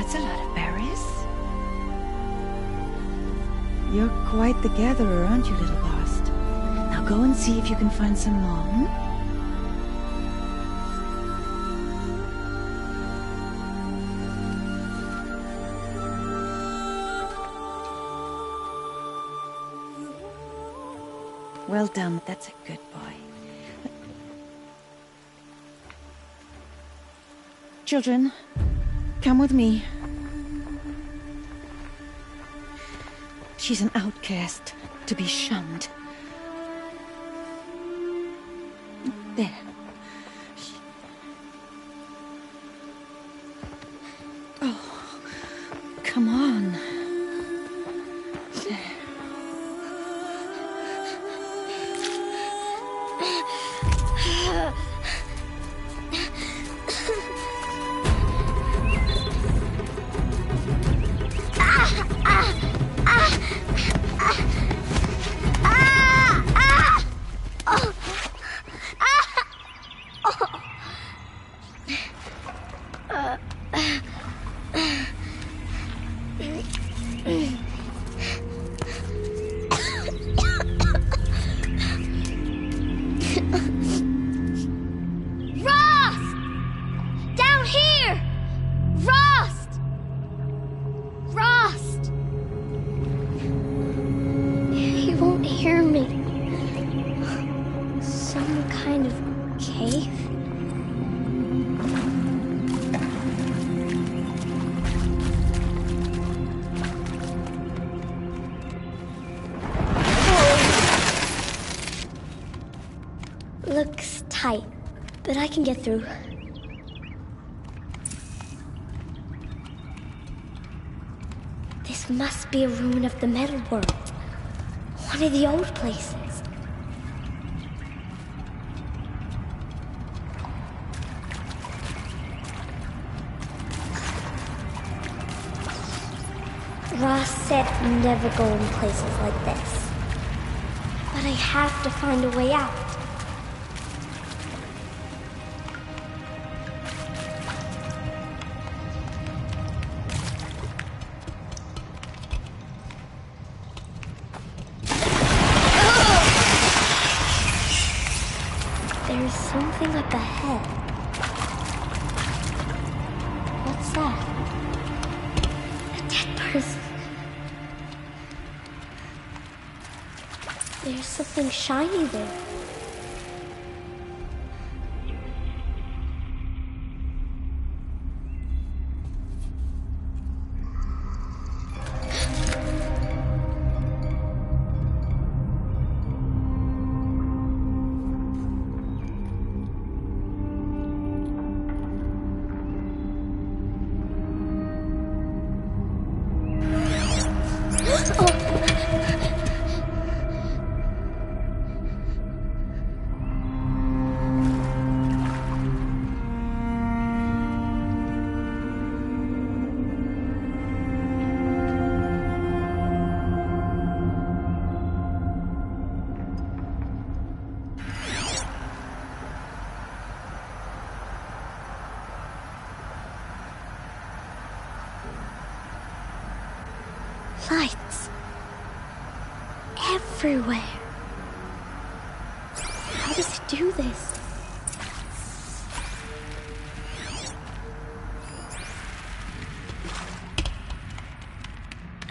That's a lot of berries. You're quite the gatherer, aren't you, little Bast? Now go and see if you can find some more. Well done. That's a good boy. Children, come with me. She's an outcast, to be shunned. There. Oh, come on. There. Looks tight, but I can get through. This must be a ruin of the metal world. One of the old places. Ross said never go in places like this. But I have to find a way out. There's something up ahead. What's that? A dead person. There's something shiny there. Lights. Everywhere. How does it do this?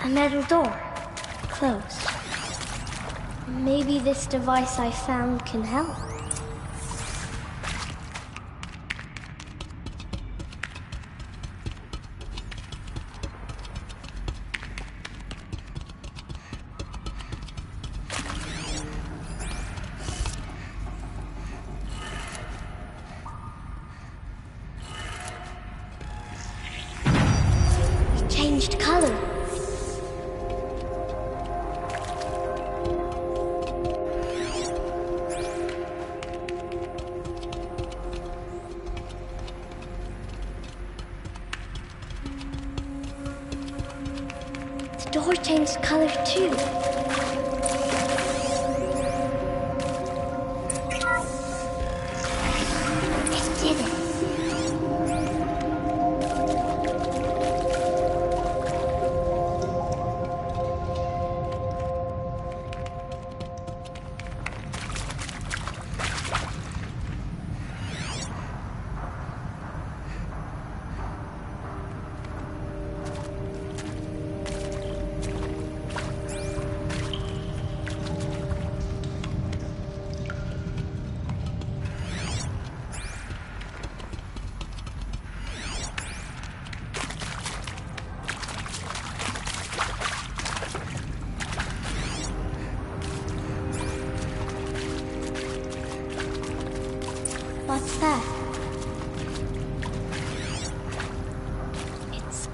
A metal door. Closed. Maybe this device I found can help. Changed color. The door changed color too. It did it.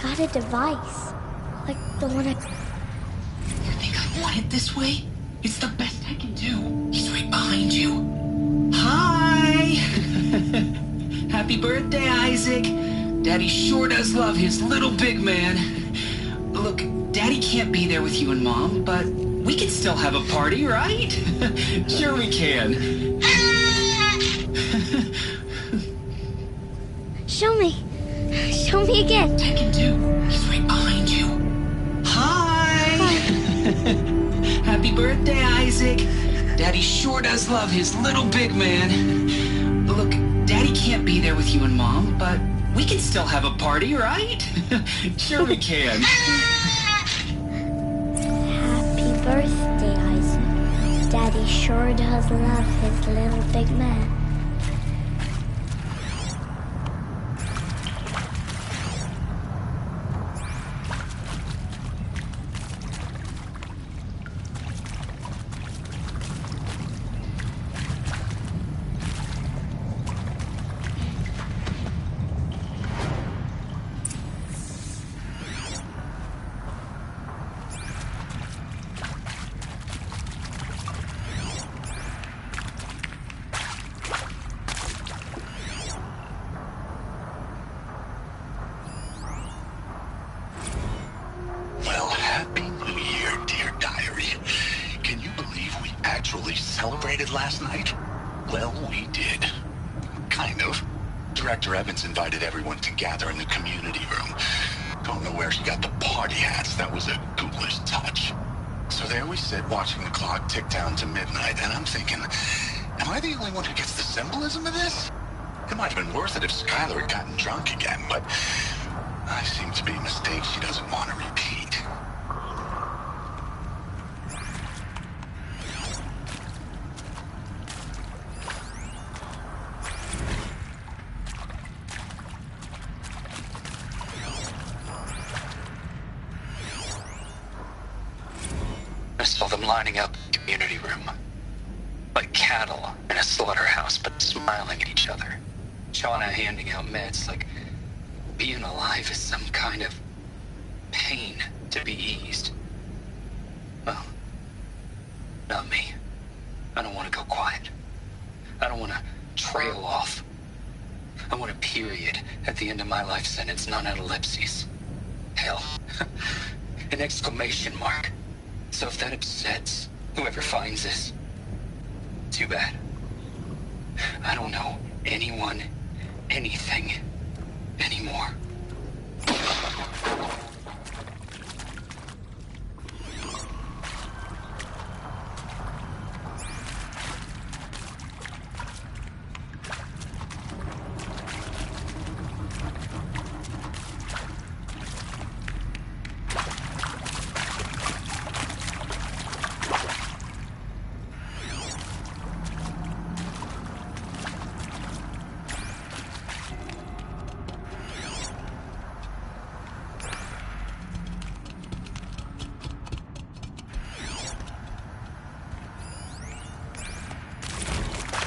got a device. Like the one I... You think I want it this way? It's the best I can do. He's right behind you. Hi! Happy birthday, Isaac. Daddy sure does love his little big man. Look, Daddy can't be there with you and Mom, but we can still have a party, right? Sure we can. Show me. Show me again. I can do. He's right behind you. Hi! Happy birthday, Isaac. Daddy sure does love his little big man. Look, Daddy can't be there with you and Mom, but we can still have a party, right? Sure we can. Happy birthday, Isaac. Daddy sure does love his little big man. Well, Happy New Year, dear diary. Can you believe we actually celebrated last night? Well, we did. Kind of. Director Evans invited everyone to gather in the community room. Don't know where he got the party hats. That was a ghoulish touch. So there we sit, watching the clock tick down to midnight, and I'm thinking, am I the only one who gets the symbolism of this? It might have been worth it if Skylar had gotten drunk again, but I seem to be a mistake she doesn't want to repeat. I saw them lining up in the community room. Like cattle in a slaughterhouse, but smiling at each other. Shauna handing out meds like being alive is some kind of pain to be eased. Well, not me. I don't want to go quiet. I don't want to trail off. I want a period at the end of my life sentence, not an ellipses. Hell, an exclamation mark. So if that upsets whoever finds this, too bad. I don't know anyone, anything, anymore.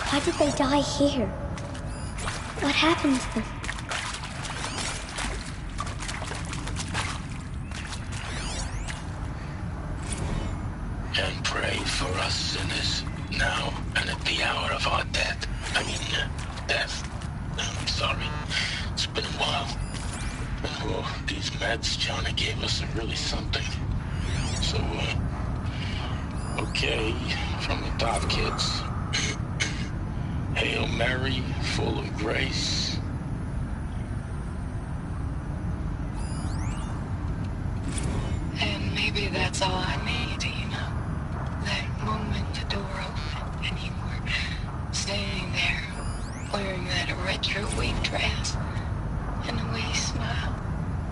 Why did they die here? What happened to them? And pray for us sinners, now and at the hour of our death. Death. I'm sorry. It's been a while. And well, these meds Johnny gave us are really something. So, okay, from the top, kids. Hail Mary, full of grace. And maybe that's all I need, you know? That moment the door opened and you were standing there wearing that retro wig dress and the way you smiled.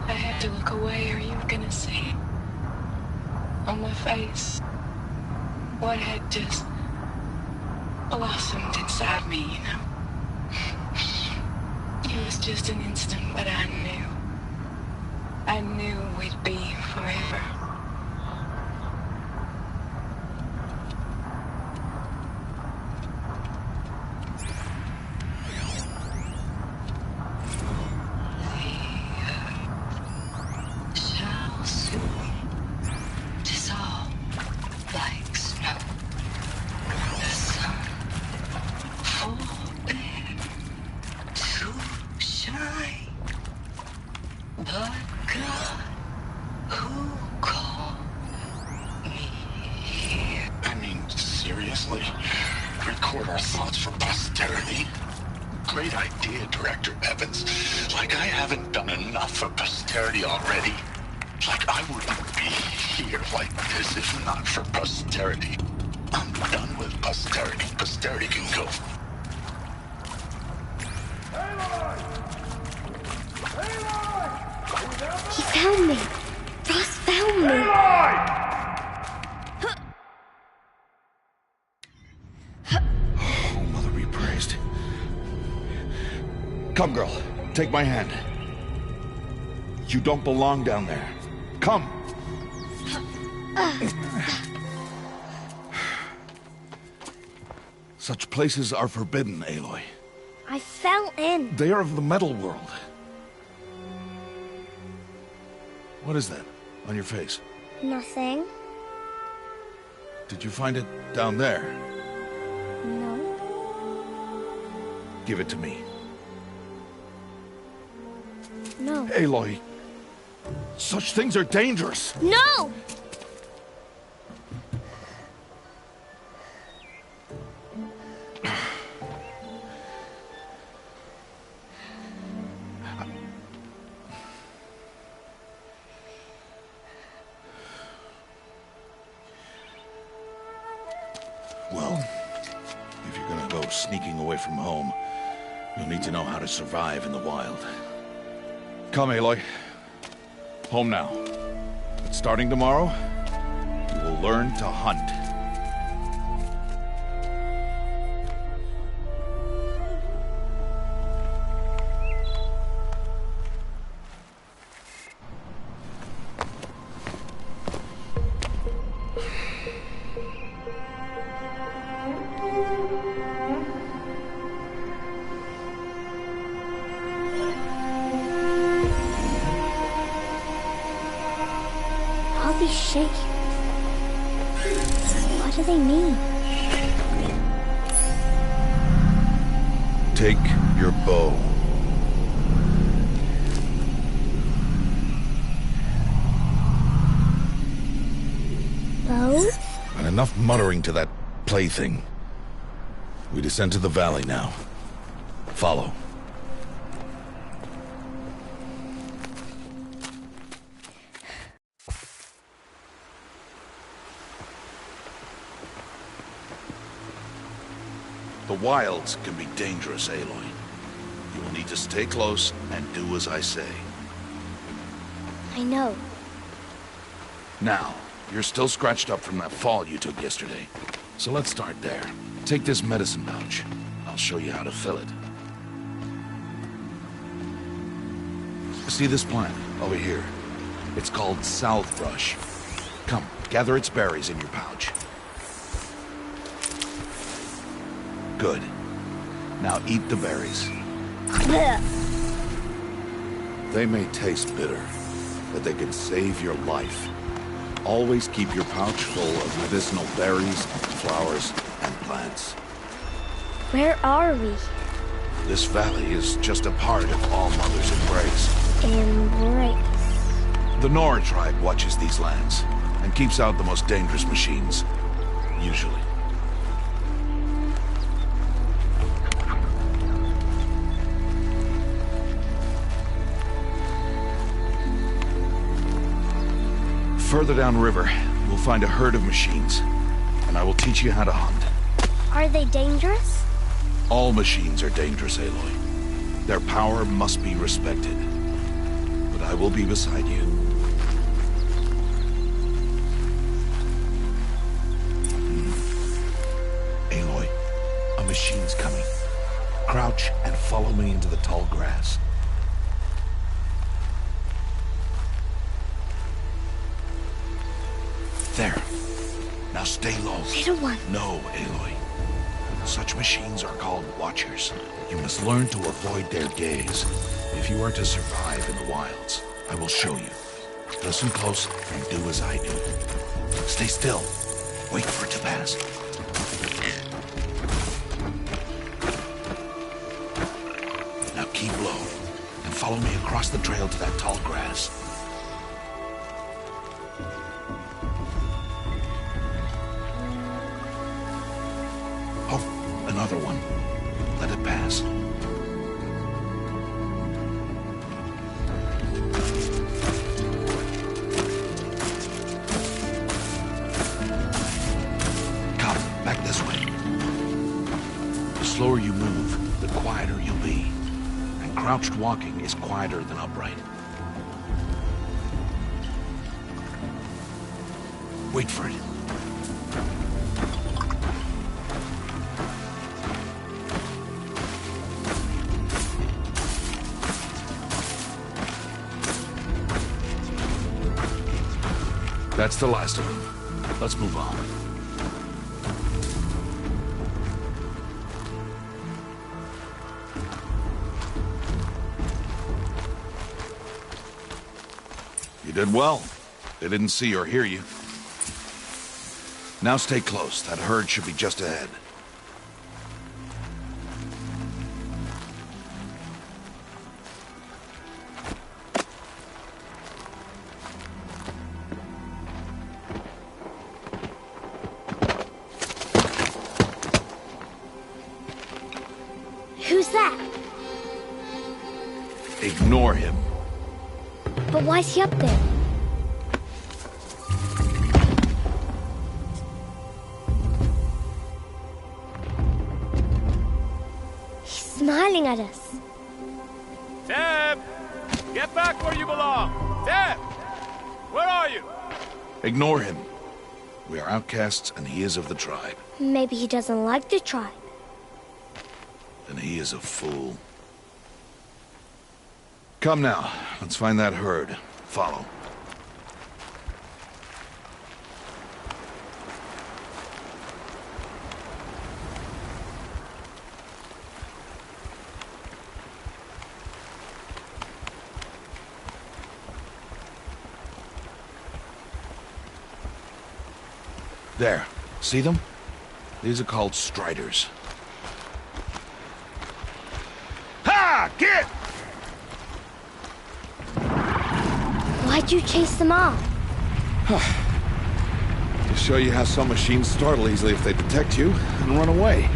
I had to look away or you were gonna see it on my face what had just blossomed inside me, you know? It was just an instant, but I knew we'd be forever. I, the God who called me here. I mean, seriously? Record our thoughts for posterity? Great idea, Director Evans. Like I haven't done enough for posterity already. Like I wouldn't be here like this if not for posterity. I'm done with posterity. Posterity can go. He found me. Ross found me. Oh, Mother be praised. Come, girl. Take my hand. You don't belong down there. Come. Such places are forbidden, Aloy. I fell in. They are of the metal world. What is that on your face? Nothing. Did you find it down there? No. Give it to me. No. Aloy, such things are dangerous. No! Well, if you're gonna go sneaking away from home, you'll need to know how to survive in the wild. Come, Aloy. Home now. But starting tomorrow, you will learn to hunt. All these shapes. What do they mean? Take your bow. Bows? And enough muttering to that plaything. We descend to the valley now. Follow. The wilds can be dangerous, Aloy. You will need to stay close and do as I say. I know. Now, you're still scratched up from that fall you took yesterday. So let's start there. Take this medicine pouch. I'll show you how to fill it. See this plant over here? It's called salvebrush. Come, gather its berries in your pouch. Good. Now eat the berries. Blech. They may taste bitter, but they can save your life. Always keep your pouch full of medicinal berries, flowers, and plants. Where are we? This valley is just a part of All Mother's embrace. Embrace. The Nora tribe watches these lands and keeps out the most dangerous machines, usually. Further downriver, we'll find a herd of machines, and I will teach you how to hunt. Are they dangerous? All machines are dangerous, Aloy. Their power must be respected. But I will be beside you. Aloy, a machine's coming. Crouch and follow me into the tall grass. There. Now stay low. Little one. No, Aloy. Such machines are called Watchers. You must learn to avoid their gaze. If you are to survive in the wilds, I will show you. Listen close and do as I do. Stay still. Wait for it to pass. Now keep low. and follow me across the trail to that tall grass. Oh, another one. Let it pass. Come, back this way. The slower you move, the quieter you'll be. And crouched walking is quieter than upright. Wait for it. That's the last of them. Let's move on. You did well. They didn't see or hear you. Now stay close. That herd should be just ahead. Who's that? Ignore him. But why's he up there? He's smiling at us. Teb! Get back where you belong! Teb! Where are you? Ignore him. We are outcasts, and he is of the tribe. Maybe he doesn't like the tribe. And he is a fool. Come now, let's find that herd. Follow. There. See them? These are called striders. Ha! Get! Why'd you chase them off? To show you how some machines startle easily if they detect you and run away.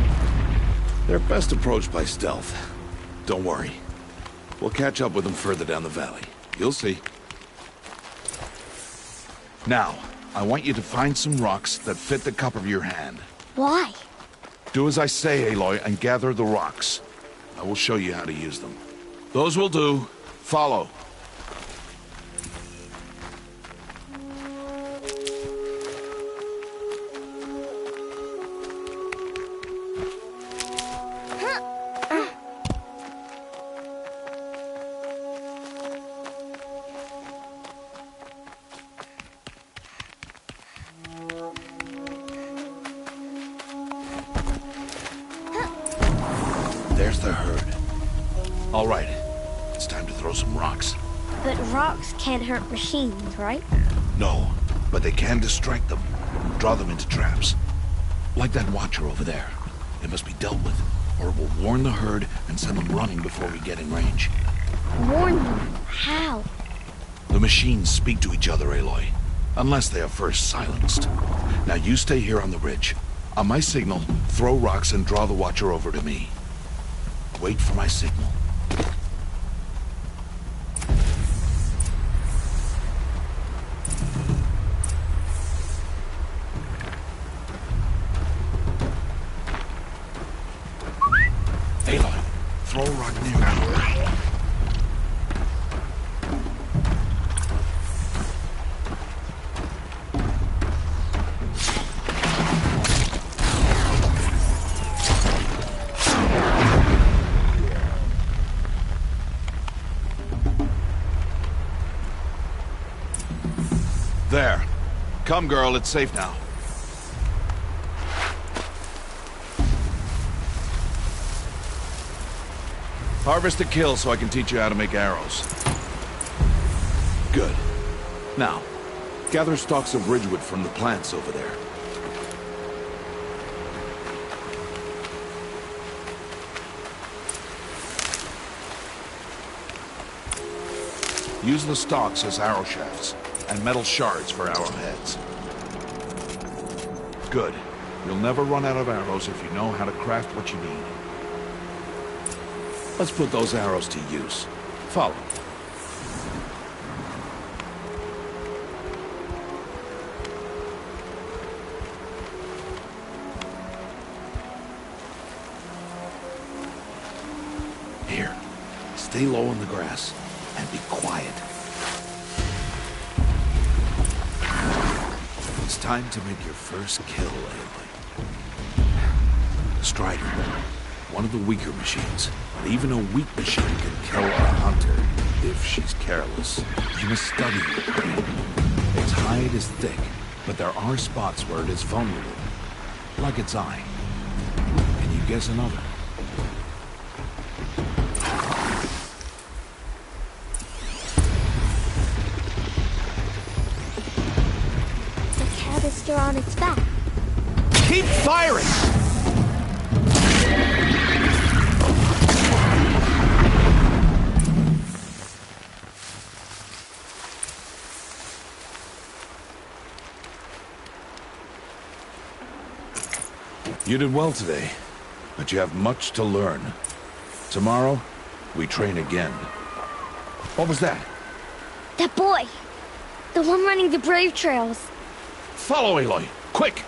They're best approached by stealth. Don't worry. We'll catch up with them further down the valley. You'll see. Now, I want you to find some rocks that fit the cup of your hand. Why? Do as I say, Aloy, and gather the rocks. I will show you how to use them. Those will do. Follow. There's the herd. All right, it's time to throw some rocks. But rocks can't hurt machines, right? No, but they can distract them, draw them into traps. Like that watcher over there. It must be dealt with, or it will warn the herd and send them running before we get in range. Warn them? How? The machines speak to each other, Aloy, unless they are first silenced. Now you stay here on the ridge. On my signal, throw rocks and draw the watcher over to me. Wait for my signal. Aloy, throw a rock near me. There. Come, girl, it's safe now. Harvest a kill so I can teach you how to make arrows. Good. Now, gather stalks of ridgewood from the plants over there. Use the stalks as arrow shafts, and metal shards for arrowheads. Good. You'll never run out of arrows if you know how to craft what you need. Let's put those arrows to use. Follow. Here. Stay low in the grass, and be quiet. It's time to make your first kill, Aloy. Strider. One of the weaker machines. But even a weak machine can kill a hunter if she's careless. You must study your prey. Its hide is thick, but there are spots where it is vulnerable. Like its eye. Can you guess another? The canister on its back. Keep firing! You did well today, but you have much to learn. Tomorrow, we train again. What was that? That boy! The one running the brave trails. Follow Aloy, quick!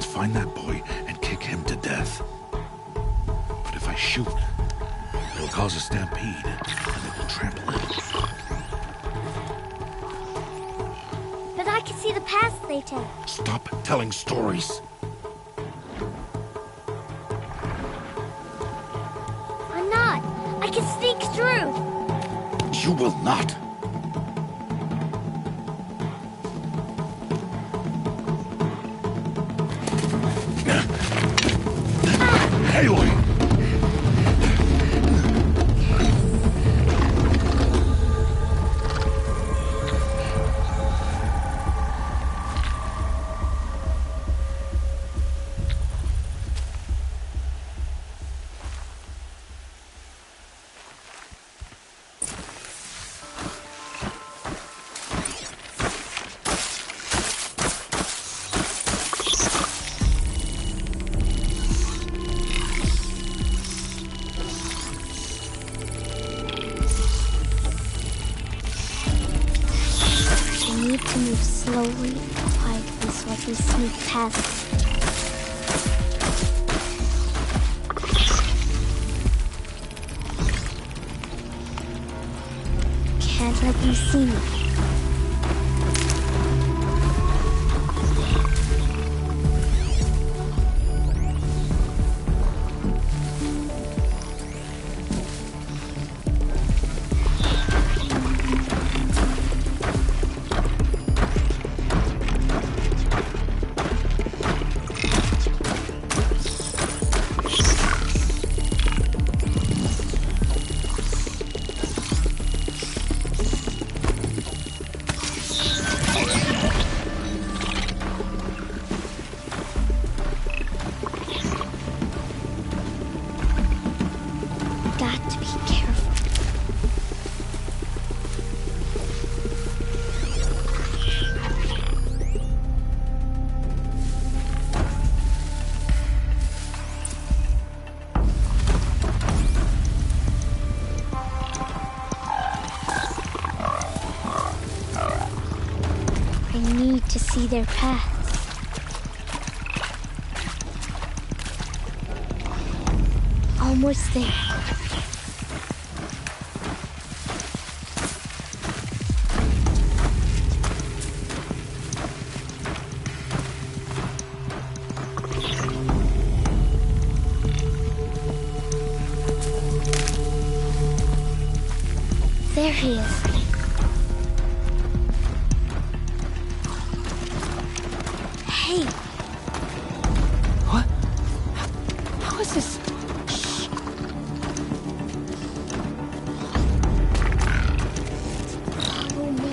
Find that boy and kick him to death. But if I shoot, it'll cause a stampede, and it will trample him. But I can see the paths they take. Stop telling stories. I'm not. I can sneak through. You will not. Aloy! To move slowly and quietly so I can sneak past them. Can't let them see me. need to see their paths. Almost there. There he is. Hey. What? How is this? Oh no.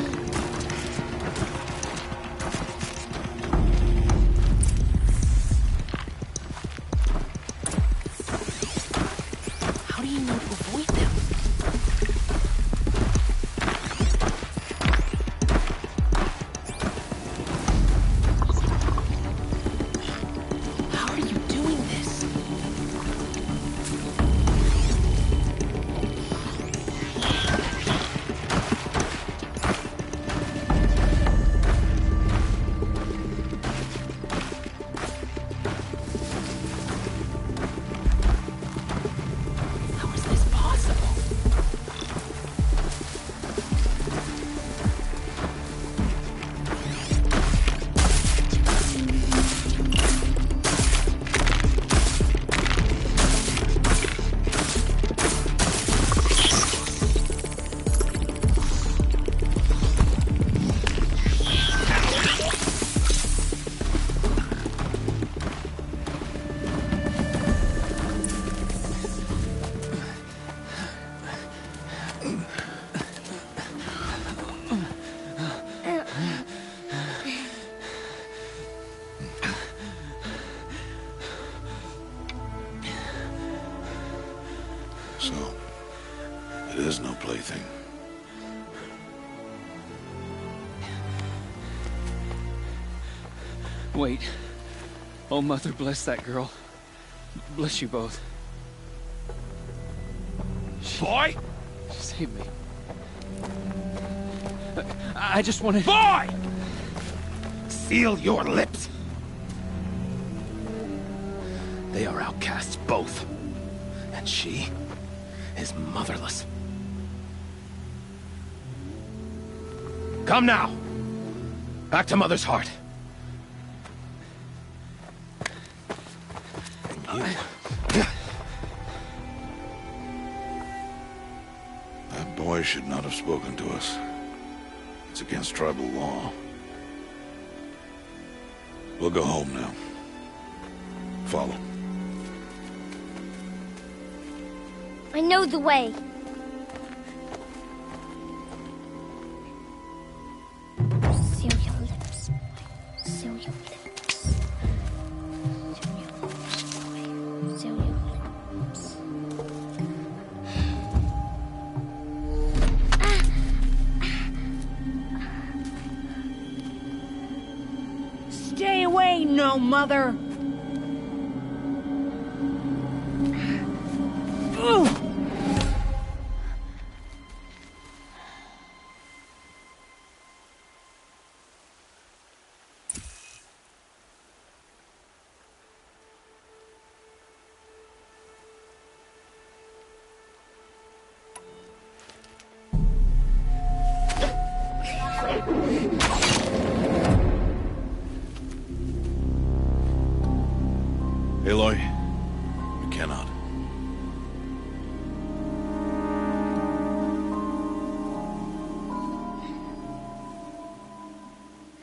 How do you know to avoid them? How are you doing this? How is this possible? So, it is no plaything. Wait. Oh, Mother, bless that girl. Bless you both. Boy! She saved me. I just wanted... Boy! Seal your lips. They are outcasts, both. And she is motherless. Come now. Back to Mother's heart. That boy should not have spoken to us. It's against tribal law. We'll go home now. Follow. I know the way. Seal your lips, boy. Seal your lips. Seal your lips, boy. Seal your lips. Stay away, no mother! Aloy, we cannot.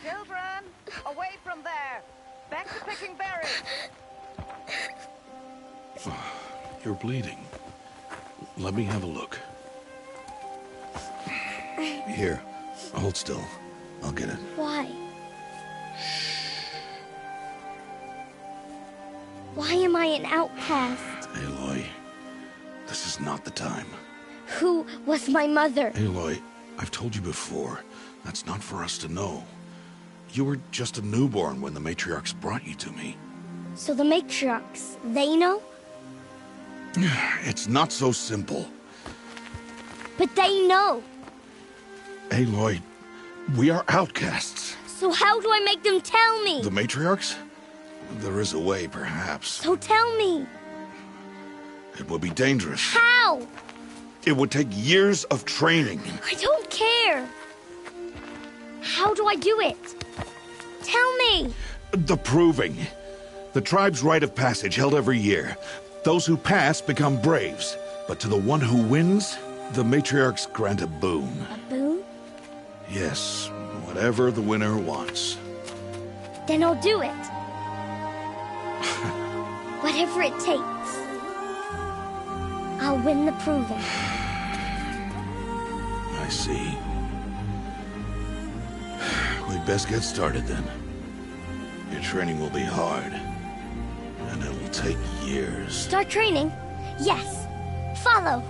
Children, away from there. Back to picking berries. You're bleeding. Let me have a look. Here, hold still. I'll get it. Why? Why am I an outcast? Aloy, this is not the time. Who was my mother? Aloy, I've told you before, that's not for us to know. You were just a newborn when the matriarchs brought you to me. So the matriarchs, they know? It's not so simple. But they know. Aloy, we are outcasts. So how do I make them tell me? The matriarchs? There is a way, perhaps. So tell me. It would be dangerous. How? It would take years of training. I don't care. How do I do it? Tell me. The proving. The tribe's rite of passage held every year. Those who pass become braves. But to the one who wins, the matriarchs grant a boon. A boon? Yes, whatever the winner wants. Then I'll do it. Whatever it takes. I'll win the proving. I see. We'd best get started then. Your training will be hard, and it will take years. Start training? Yes. Follow.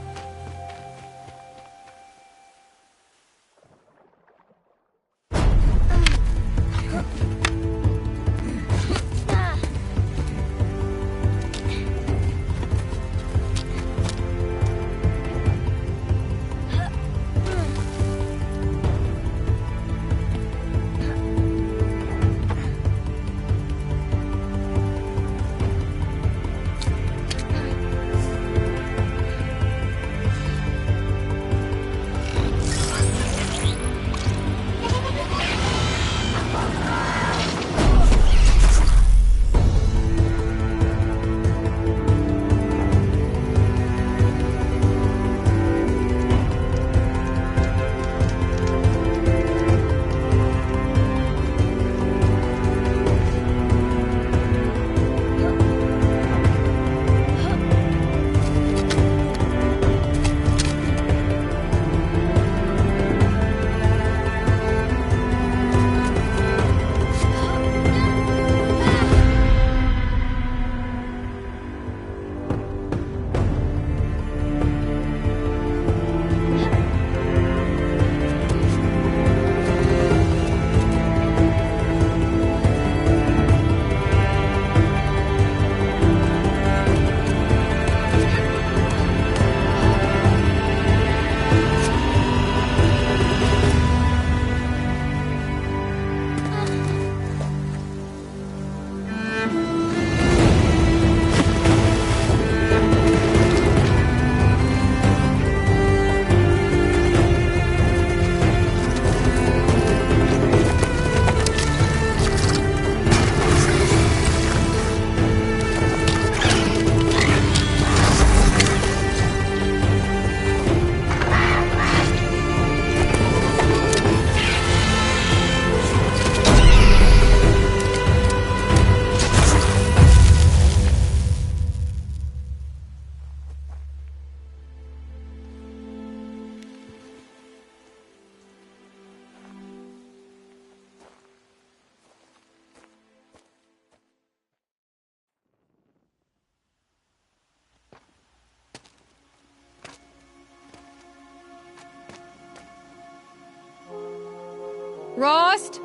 Rost?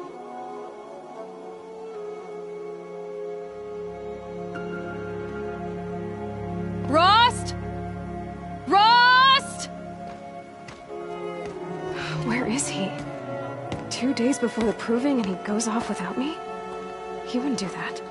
Rost? Rost? Where is he? 2 days before the proving and he goes off without me? He wouldn't do that.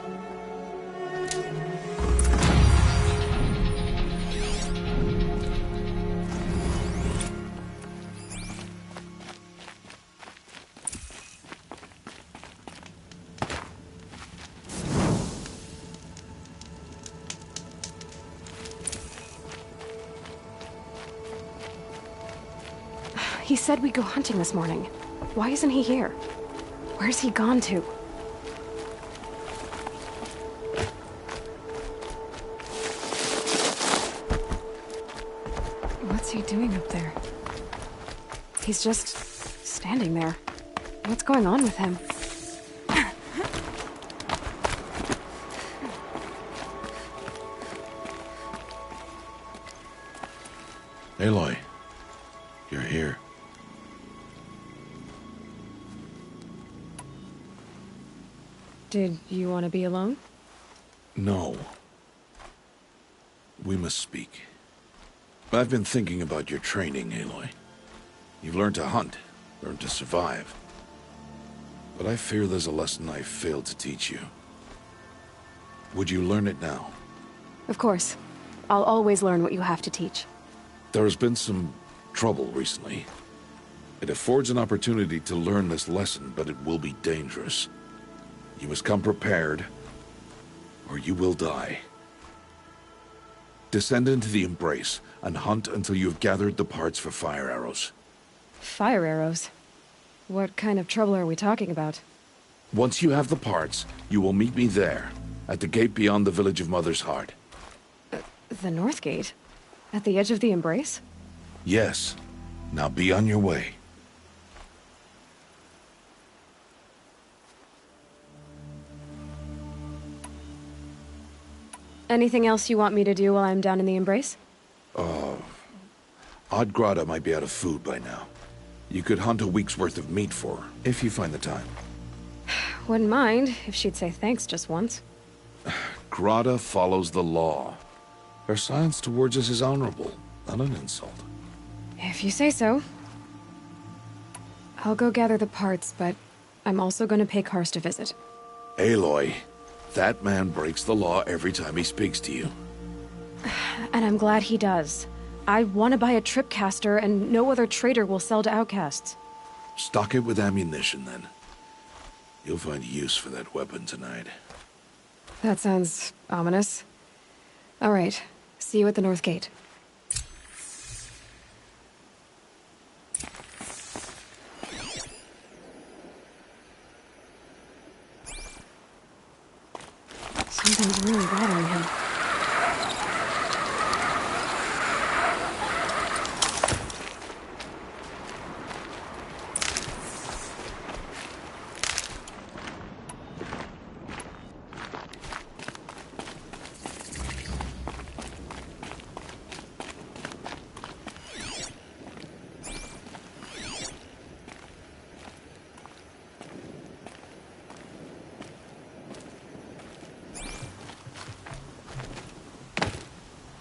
He said we'd go hunting this morning. Why isn't he here? Where's he gone to? What's he doing up there? He's just standing there. What's going on with him? Aloy, you're here. Did you want to be alone? No. We must speak. I've been thinking about your training, Aloy. You've learned to hunt, learned to survive. but I fear there's a lesson I failed to teach you. Would you learn it now? Of course. I'll always learn what you have to teach. There has been some trouble recently. It affords an opportunity to learn this lesson, but it will be dangerous. You must come prepared, or you will die. Descend into the Embrace, and hunt until you have gathered the parts for fire arrows. Fire arrows? What kind of trouble are we talking about? Once you have the parts, you will meet me there, at the gate beyond the village of Mother's Heart. The North Gate? At the edge of the Embrace? Yes. Now be on your way. Anything else you want me to do while I'm down in the Embrace? Odd Grata might be out of food by now. You could hunt a week's worth of meat for her, if you find the time. Wouldn't mind if she'd say thanks just once. Grata follows the law. Her silence towards us is honorable, not an insult. If you say so. I'll go gather the parts, but I'm also going to pay Karst a visit. Aloy, that man breaks the law every time he speaks to you. And I'm glad he does. I want to buy a tripcaster, and no other trader will sell to outcasts. Stock it with ammunition, then. You'll find use for that weapon tonight. That sounds ominous. All right. See you at the North Gate. Something's really bothering him.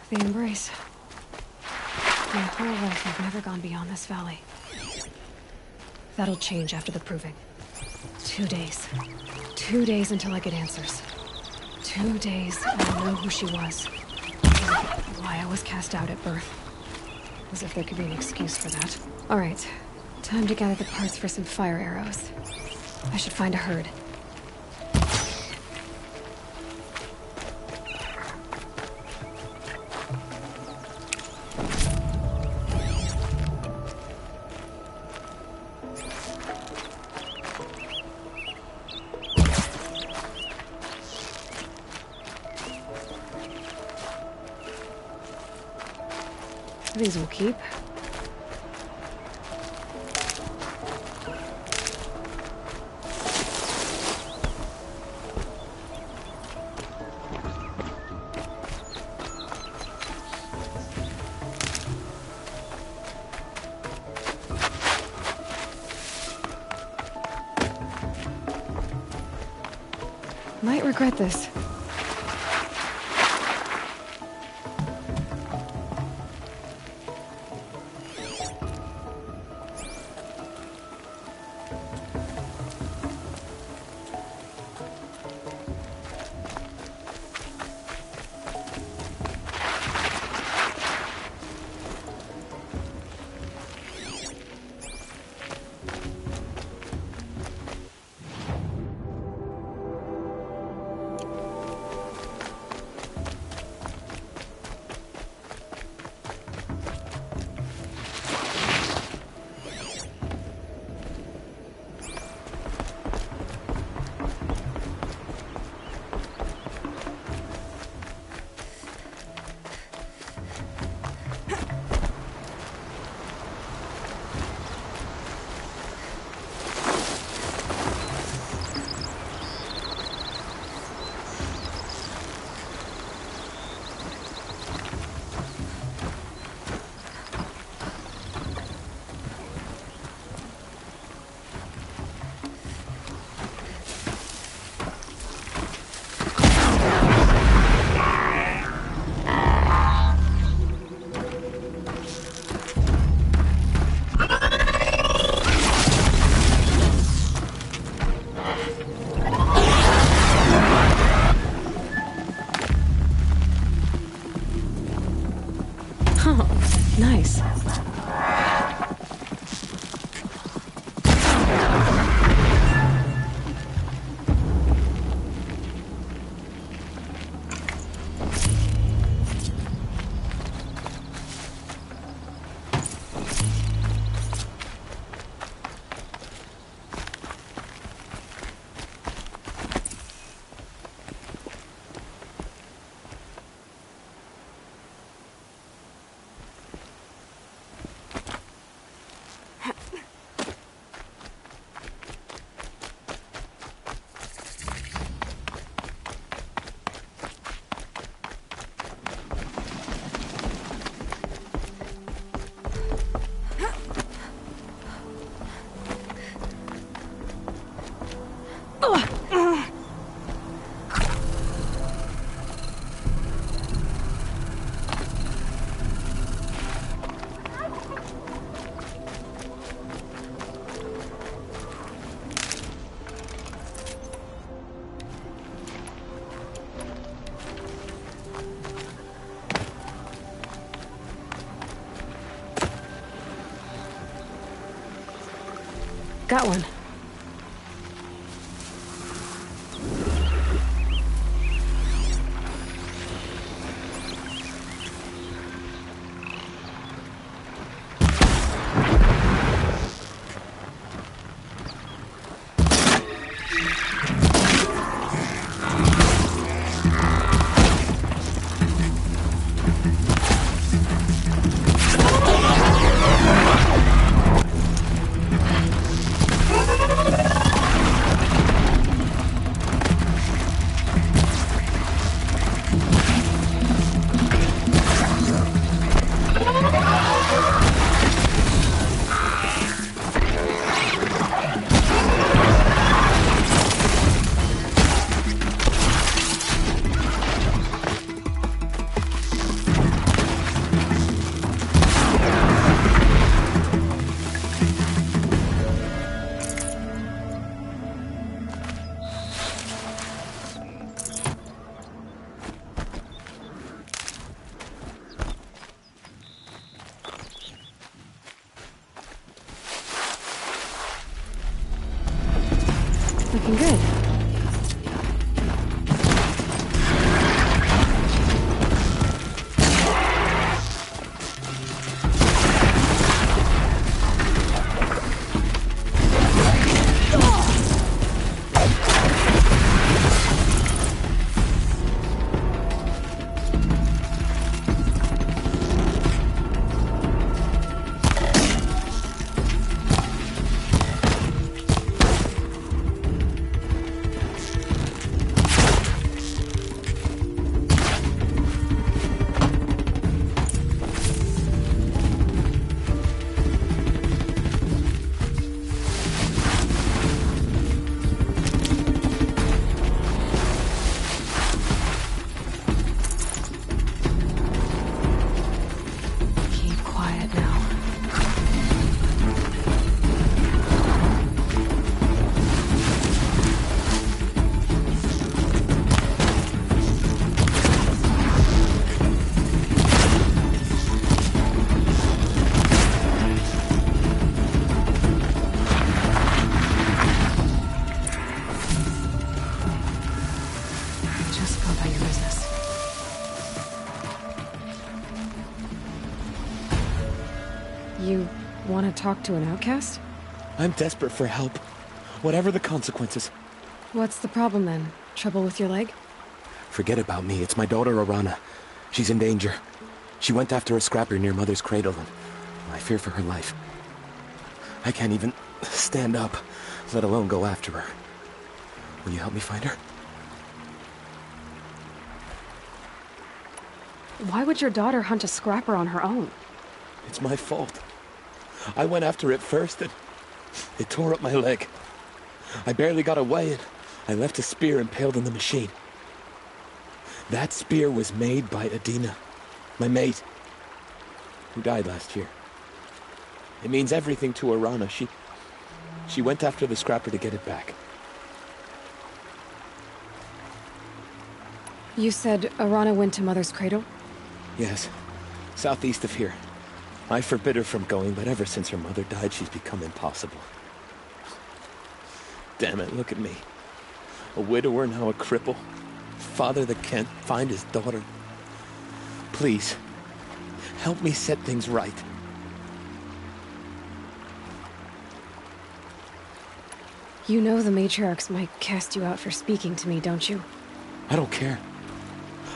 The Embrace. My whole life I've never gone beyond this valley. That'll change after the proving. 2 days. 2 days until I get answers. 2 days and I'll know who she was. And why I was cast out at birth. As if there could be an excuse for that. Alright. Time to gather the parts for some fire arrows. I should find a herd. These will keep. Might regret this. Got one. Looking good. You want to talk to an outcast? I'm desperate for help. Whatever the consequences. What's the problem then? Trouble with your leg? Forget about me. It's my daughter, Arana. She's in danger. She went after a scrapper near Mother's cradle, and I fear for her life. I can't even stand up, let alone go after her. Will you help me find her? Why would your daughter hunt a scrapper on her own? It's my fault. I went after it first, and it tore up my leg. I barely got away, and I left a spear impaled in the machine. That spear was made by Adina, my mate, who died last year. It means everything to Arana. She went after the scrapper to get it back. You said Arana went to Mother's cradle? Yes, southeast of here. I forbid her from going, but ever since her mother died, she's become impossible. Damn it, look at me. A widower, now a cripple. Father that can't find his daughter. Please, help me set things right. You know the matriarchs might cast you out for speaking to me, don't you? I don't care.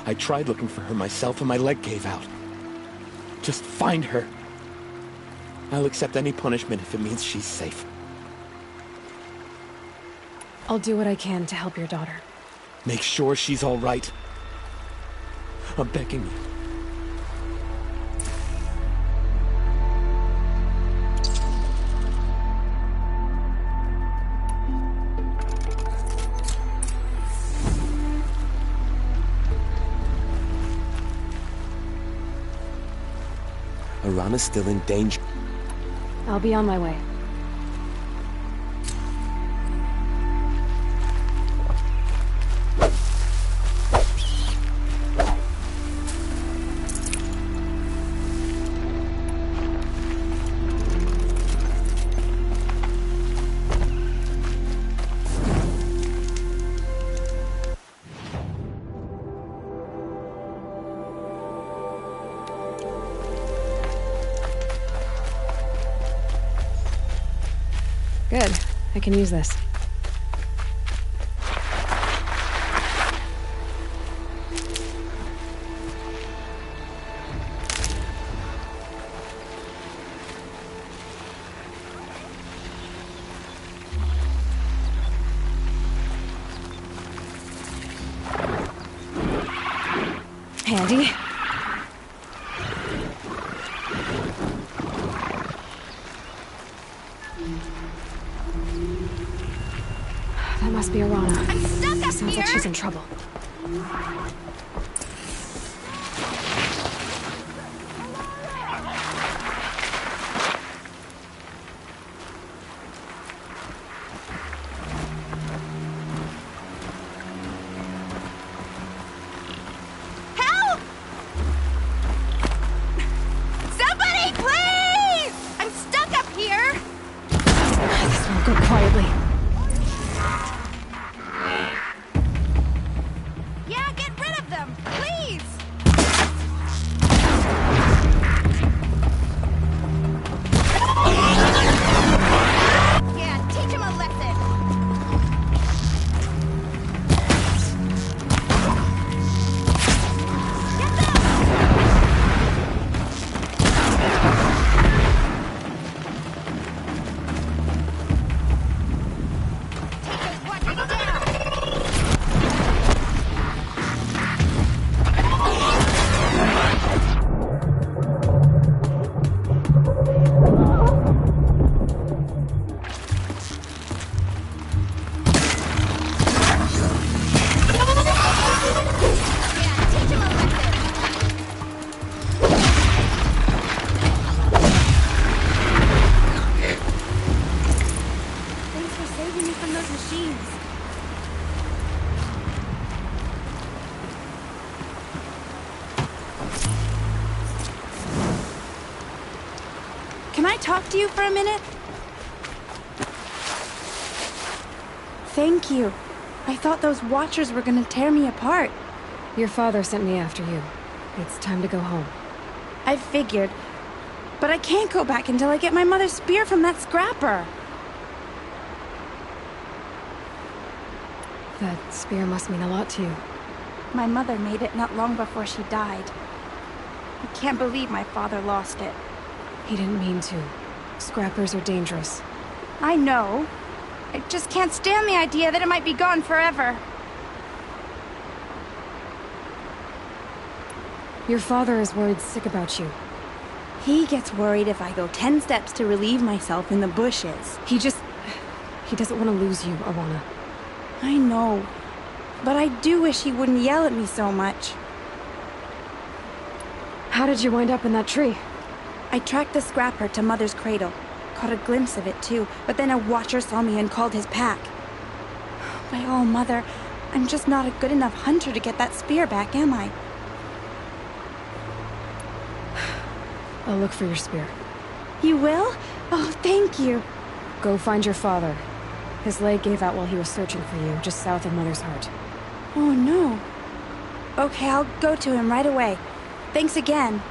I tried looking for her myself and my leg gave out. Just find her. I'll accept any punishment if it means she's safe. I'll do what I can to help your daughter. Make sure she's all right. I'm begging you. Arana's still in danger. I'll be on my way. Good. I can use this. Handy. That must be Arana. I'm stuck up Sounds here! like she's in trouble. Help! Somebody, please! I'm stuck up here! This won't go quietly. Yeah, get rid of them, please! Yeah, teach him a lesson! Get them! Take those watchers down! Yeah, teach him a lesson! Thanks for saving me from those machines. Can I talk to you for a minute? Thank you. I thought those Watchers were gonna tear me apart. Your father sent me after you. It's time to go home. I figured. But I can't go back until I get my mother's spear from that scrapper. That spear must mean a lot to you. My mother made it not long before she died. I can't believe my father lost it. He didn't mean to. Scrappers are dangerous. I know. I just can't stand the idea that it might be gone forever. Your father is worried sick about you. He gets worried if I go 10 steps to relieve myself in the bushes. He doesn't want to lose you, Arana. I know. But I do wish he wouldn't yell at me so much. How did you wind up in that tree? I tracked the scrapper to Mother's cradle. Caught a glimpse of it too, but then a Watcher saw me and called his pack. By all, Mother, I'm just not a good enough hunter to get that spear back, am I? I'll look for your spear. You will? Oh, thank you. Go find your father. His leg gave out while he was searching for you, just south of Mother's Heart. Oh, no. Okay, I'll go to him right away. Thanks again.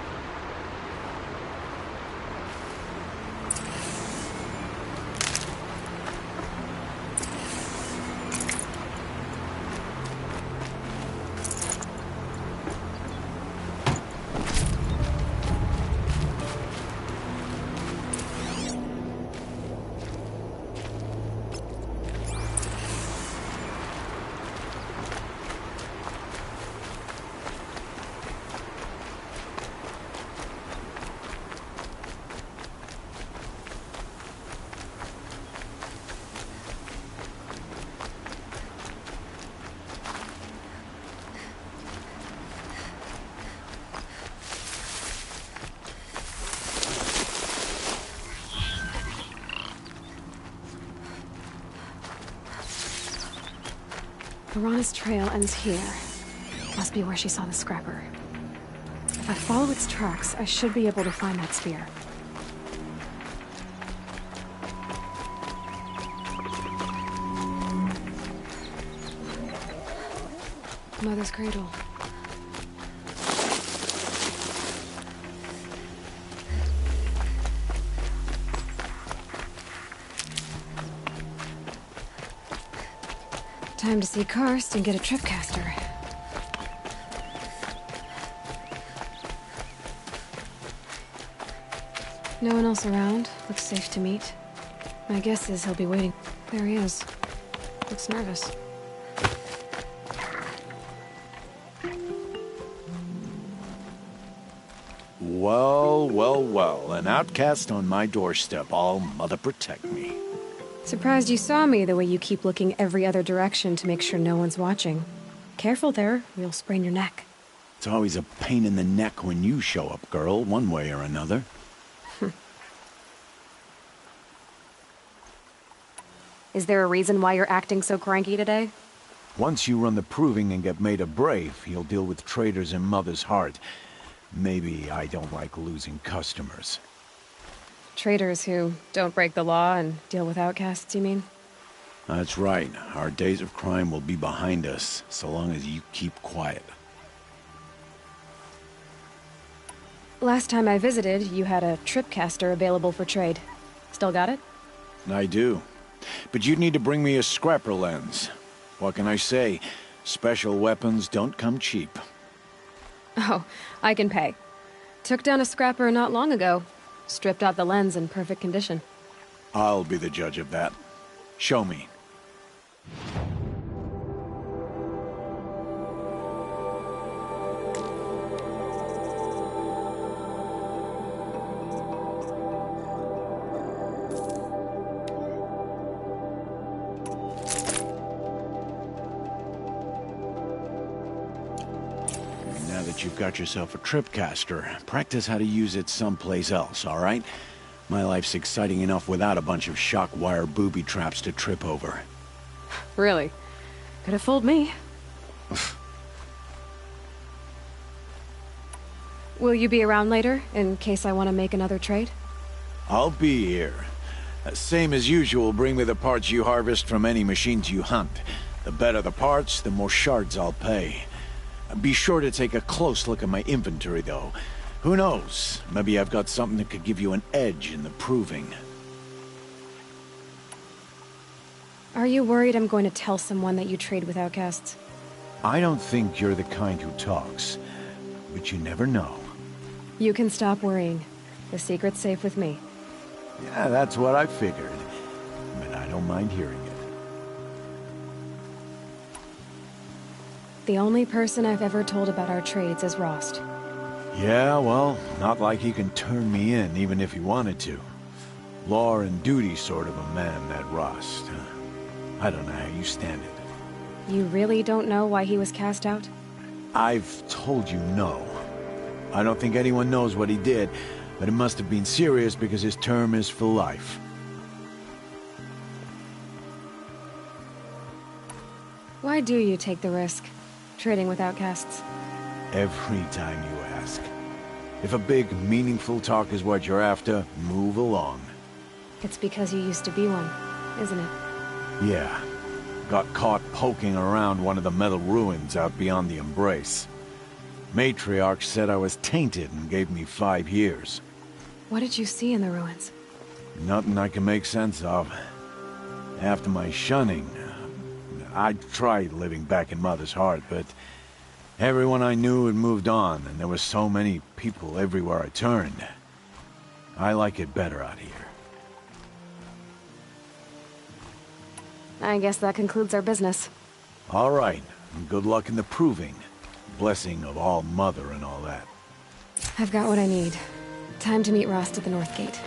Piranha's trail ends here. Must be where she saw the scrapper. If I follow its tracks, I should be able to find that spear. Mother's cradle. Time to see Karst and get a tripcaster. No one else around. Looks safe to meet. My guess is he'll be waiting. There he is. Looks nervous. Well, well, well. An outcast on my doorstep. All mother protect me. Surprised you saw me the way you keep looking every other direction to make sure no one's watching. Careful there, you'll sprain your neck. It's always a pain in the neck when you show up, girl, one way or another. Is there a reason why you're acting so cranky today? Once you run the proving and get made a brave, you'll deal with traitors in Mother's heart. Maybe I don't like losing customers. Traitors who don't break the law and deal with outcasts, you mean? That's right. Our days of crime will be behind us, so long as you keep quiet. Last time I visited, you had a tripcaster available for trade. Still got it? I do. But you'd need to bring me a scrapper lens. What can I say? Special weapons don't come cheap. Oh, I can pay. Took down a scrapper not long ago. Stripped out the lens in perfect condition. I'll be the judge of that. Show me. Now that you've got yourself a tripcaster, practice how to use it someplace else, all right? My life's exciting enough without a bunch of shock wire booby traps to trip over. Really? Could have fooled me. Will you be around later, in case I want to make another trade? I'll be here. Same as usual, bring me the parts you harvest from any machines you hunt. The better the parts, the more shards I'll pay. Be sure to take a close look at my inventory, though. Who knows? Maybe I've got something that could give you an edge in the proving. Are you worried I'm going to tell someone that you trade with outcasts? I don't think you're the kind who talks, but you never know. You can stop worrying. The secret's safe with me. Yeah, that's what I figured. But I don't mind hearing it. The only person I've ever told about our trades is Rost. Yeah, well, not like he can turn me in, even if he wanted to. Law and duty sort of a man, that Rost. I don't know how you stand it. You really don't know why he was cast out? I've told you no. I don't think anyone knows what he did, but it must have been serious because his term is for life. Why do you take the risk, trading with outcasts? Every time you ask. If a big, meaningful talk is what you're after, move along. It's because you used to be one, isn't it? Yeah. Got caught poking around one of the metal ruins out beyond the Embrace. Matriarch said I was tainted and gave me 5 years. What did you see in the ruins? Nothing I can make sense of. After my shunning, I tried living back in Mother's heart, but everyone I knew had moved on, and there were so many people everywhere I turned. I like it better out here. I guess that concludes our business. All right, and good luck in the proving. Blessing of all Mother and all that. I've got what I need. Time to meet Rost at the North Gate.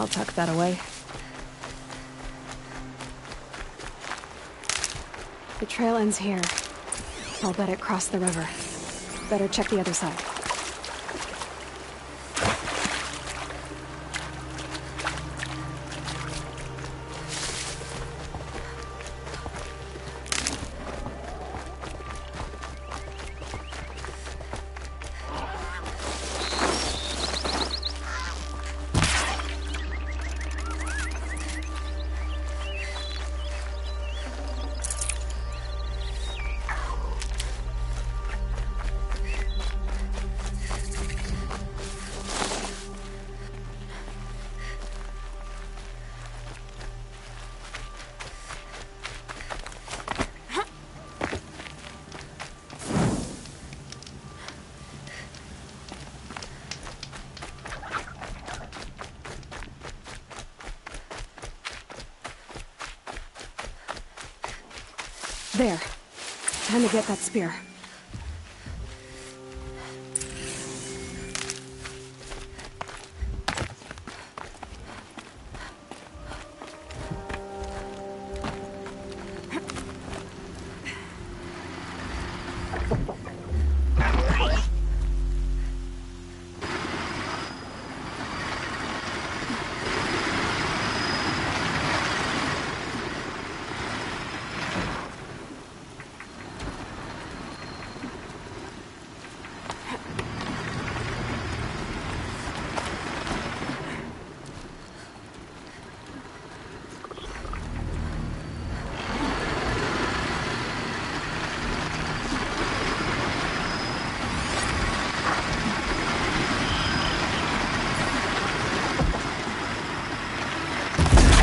I'll tuck that away. The trail ends here. I'll bet it crossed the river. Better check the other side. There. Time to get that spear.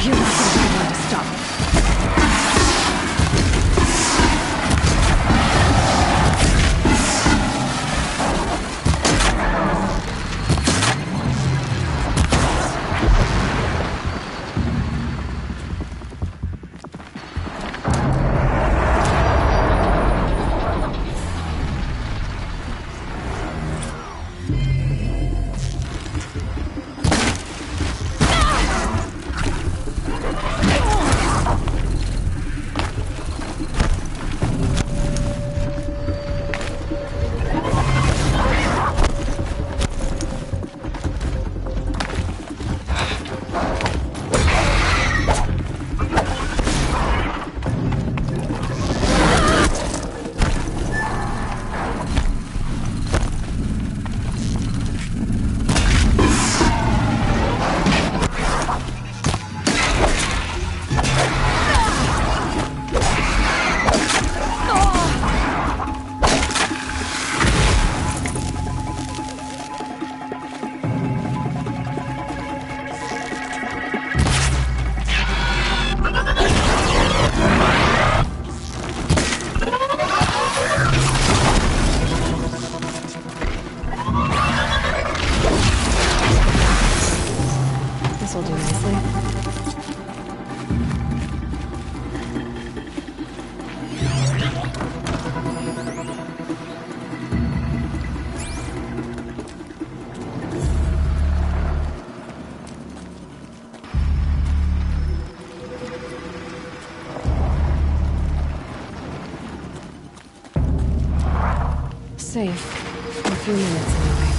You're not going to be able to stop me. This'll do nicely. Safe. In a few minutes, anyway.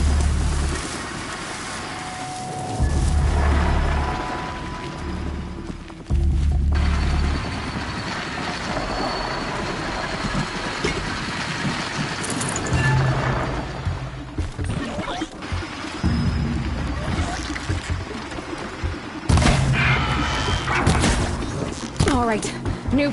All right, new...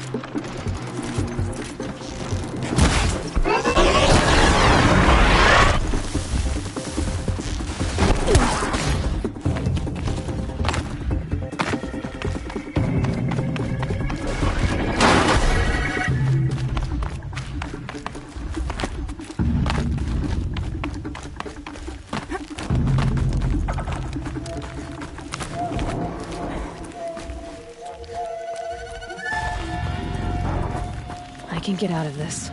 I can get out of this.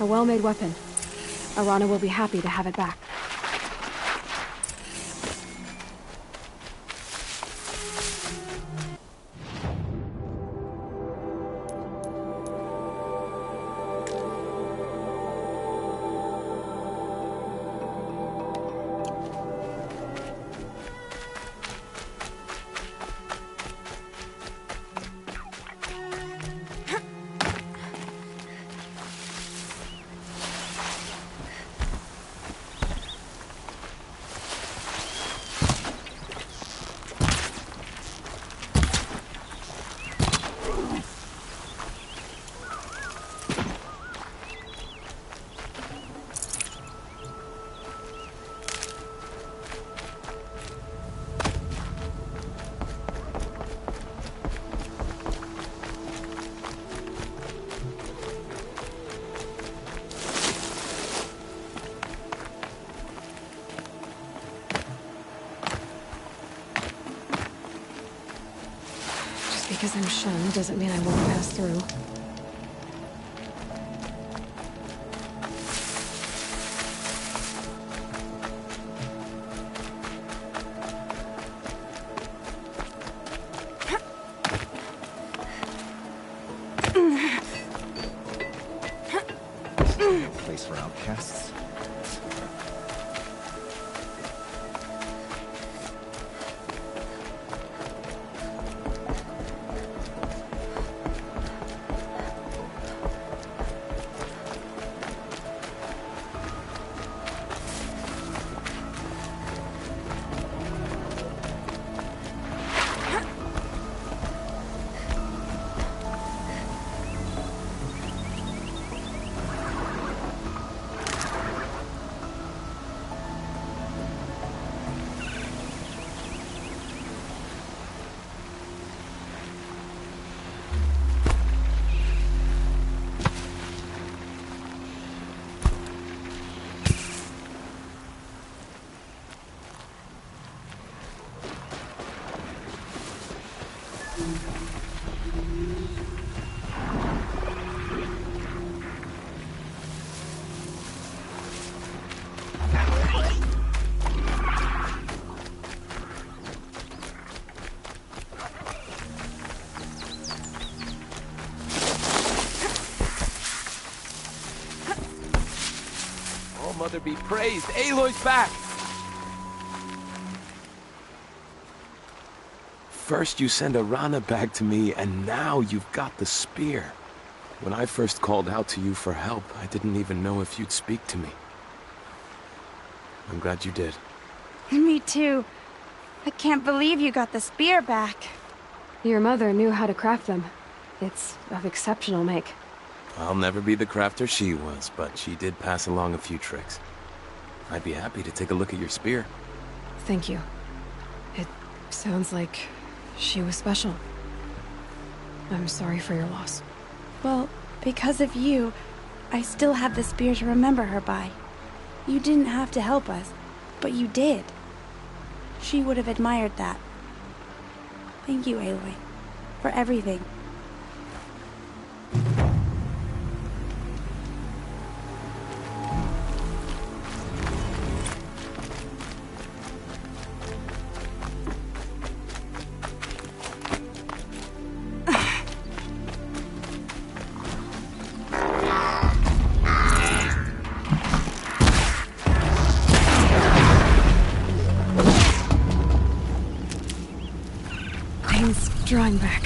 well-made weapon. Arana will be happy to have it back. Because I'm shunned doesn't mean I won't pass through. Place for outcasts. Mother be praised. Aloy's back! First you send Arana back to me, and now you've got the spear. When I first called out to you for help, I didn't even know if you'd speak to me. I'm glad you did. Me too. I can't believe you got the spear back. Your mother knew how to craft them. It's of exceptional make. I'll never be the crafter she was, but she did pass along a few tricks. I'd be happy to take a look at your spear. Thank you. It sounds like she was special. I'm sorry for your loss. Well, because of you, I still have the spear to remember her by. You didn't have to help us, but you did. She would have admired that. Thank you, Aloy, for everything. Drawing back.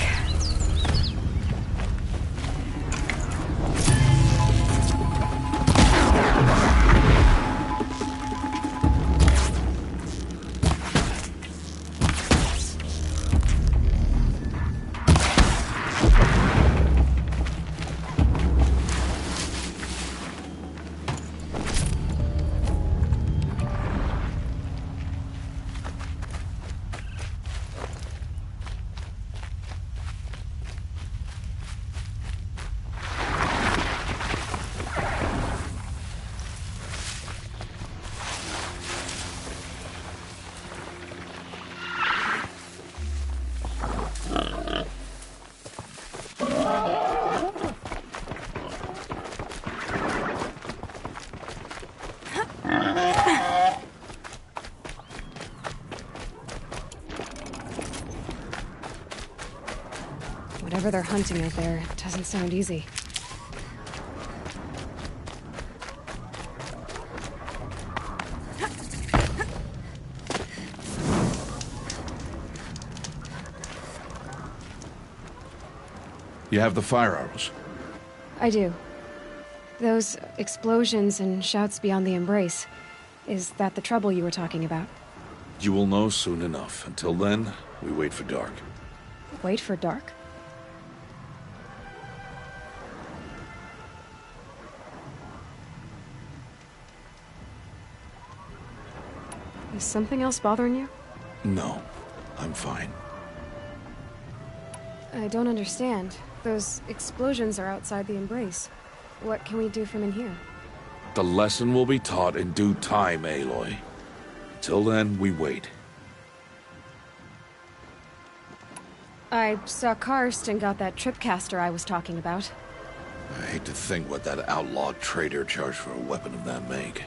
Whatever they're hunting out there, it doesn't sound easy. You have the fire arrows? I do. Those explosions and shouts beyond the embrace. Is that the trouble you were talking about? You will know soon enough. Until then, we wait for dark. Wait for dark? Is something else bothering you? No, I'm fine. I don't understand. Those explosions are outside the embrace. What can we do from in here? The lesson will be taught in due time, Aloy. Till then, we wait. I saw Karst and got that tripcaster I was talking about. I hate to think what that outlawed trader charged for a weapon of that make.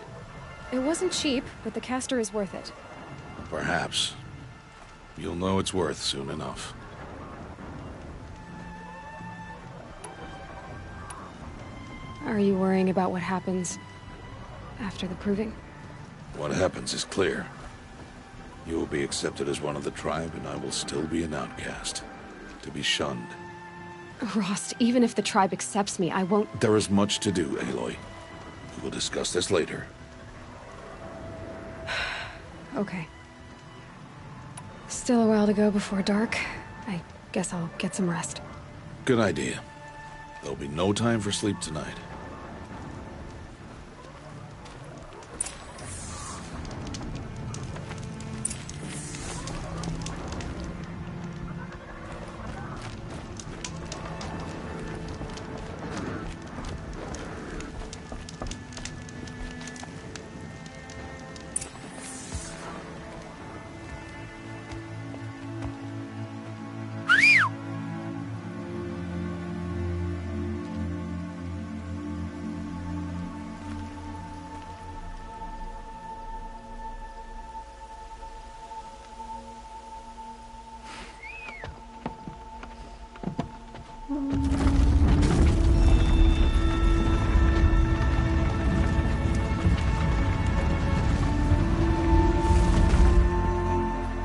It wasn't cheap, but the caster is worth it. Perhaps. You'll know it's worth soon enough. Are you worrying about what happens after the proving? What happens is clear. You will be accepted as one of the tribe, and I will still be an outcast. To be shunned. Rost, even if the tribe accepts me, I won't... There is much to do, Aloy. We will discuss this later. Okay. Still a while to go before dark. I guess I'll get some rest. Good idea. There'll be no time for sleep tonight.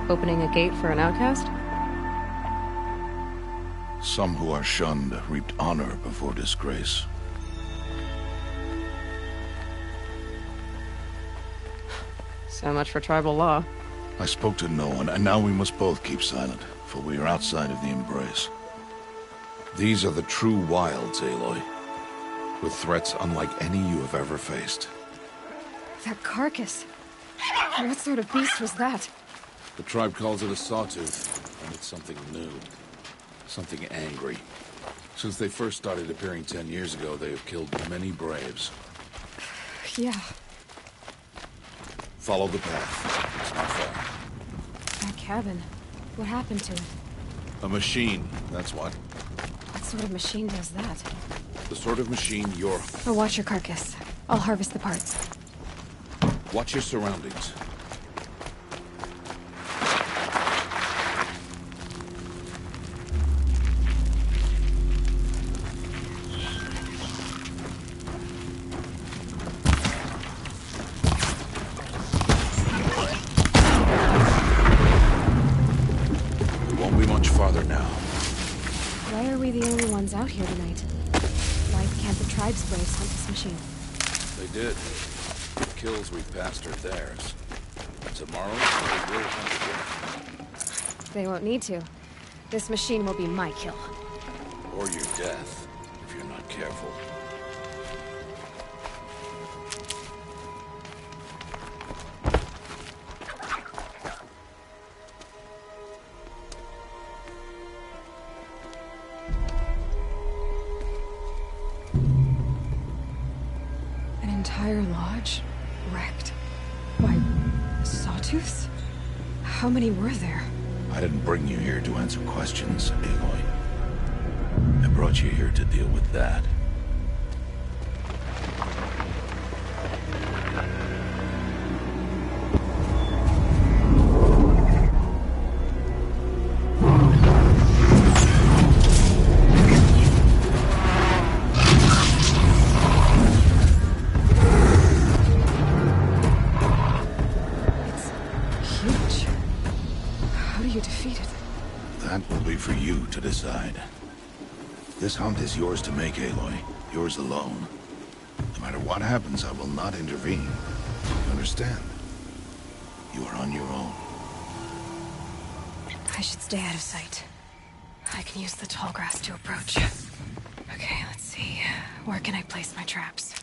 Opening a gate for an outcast? Some who are shunned reaped honor before disgrace. So much for tribal law. I spoke to no one, and now we must both keep silent, for we are outside of the embrace. These are the true wilds, Aloy, with threats unlike any you have ever faced. That carcass. What sort of beast was that? The tribe calls it a sawtooth, and it's something new. Something angry. Since they first started appearing 10 years ago, they have killed many braves. Yeah. Follow the path. It's not far. That cabin. What happened to it? A machine, that's what. What sort of machine does that? The sort of machine you're... I'll watch your carcass. I'll harvest the parts. Watch your surroundings. Out here tonight. Why can't the tribe's braves hunt this machine? They did. The kills we passed are theirs. Tomorrow, they will hunt again. They won't need to. This machine will be my kill. Or your death, if you're not careful. Entire lodge wrecked. Why, sawtooths? How many were there? I didn't bring you here to answer questions, Aloy. I brought you here to deal with that. That will be for you to decide. This hunt is yours to make, Aloy. Yours alone. No matter what happens, I will not intervene. You understand? You are on your own. I should stay out of sight. I can use the tall grass to approach. Okay, let's see. Where can I place my traps?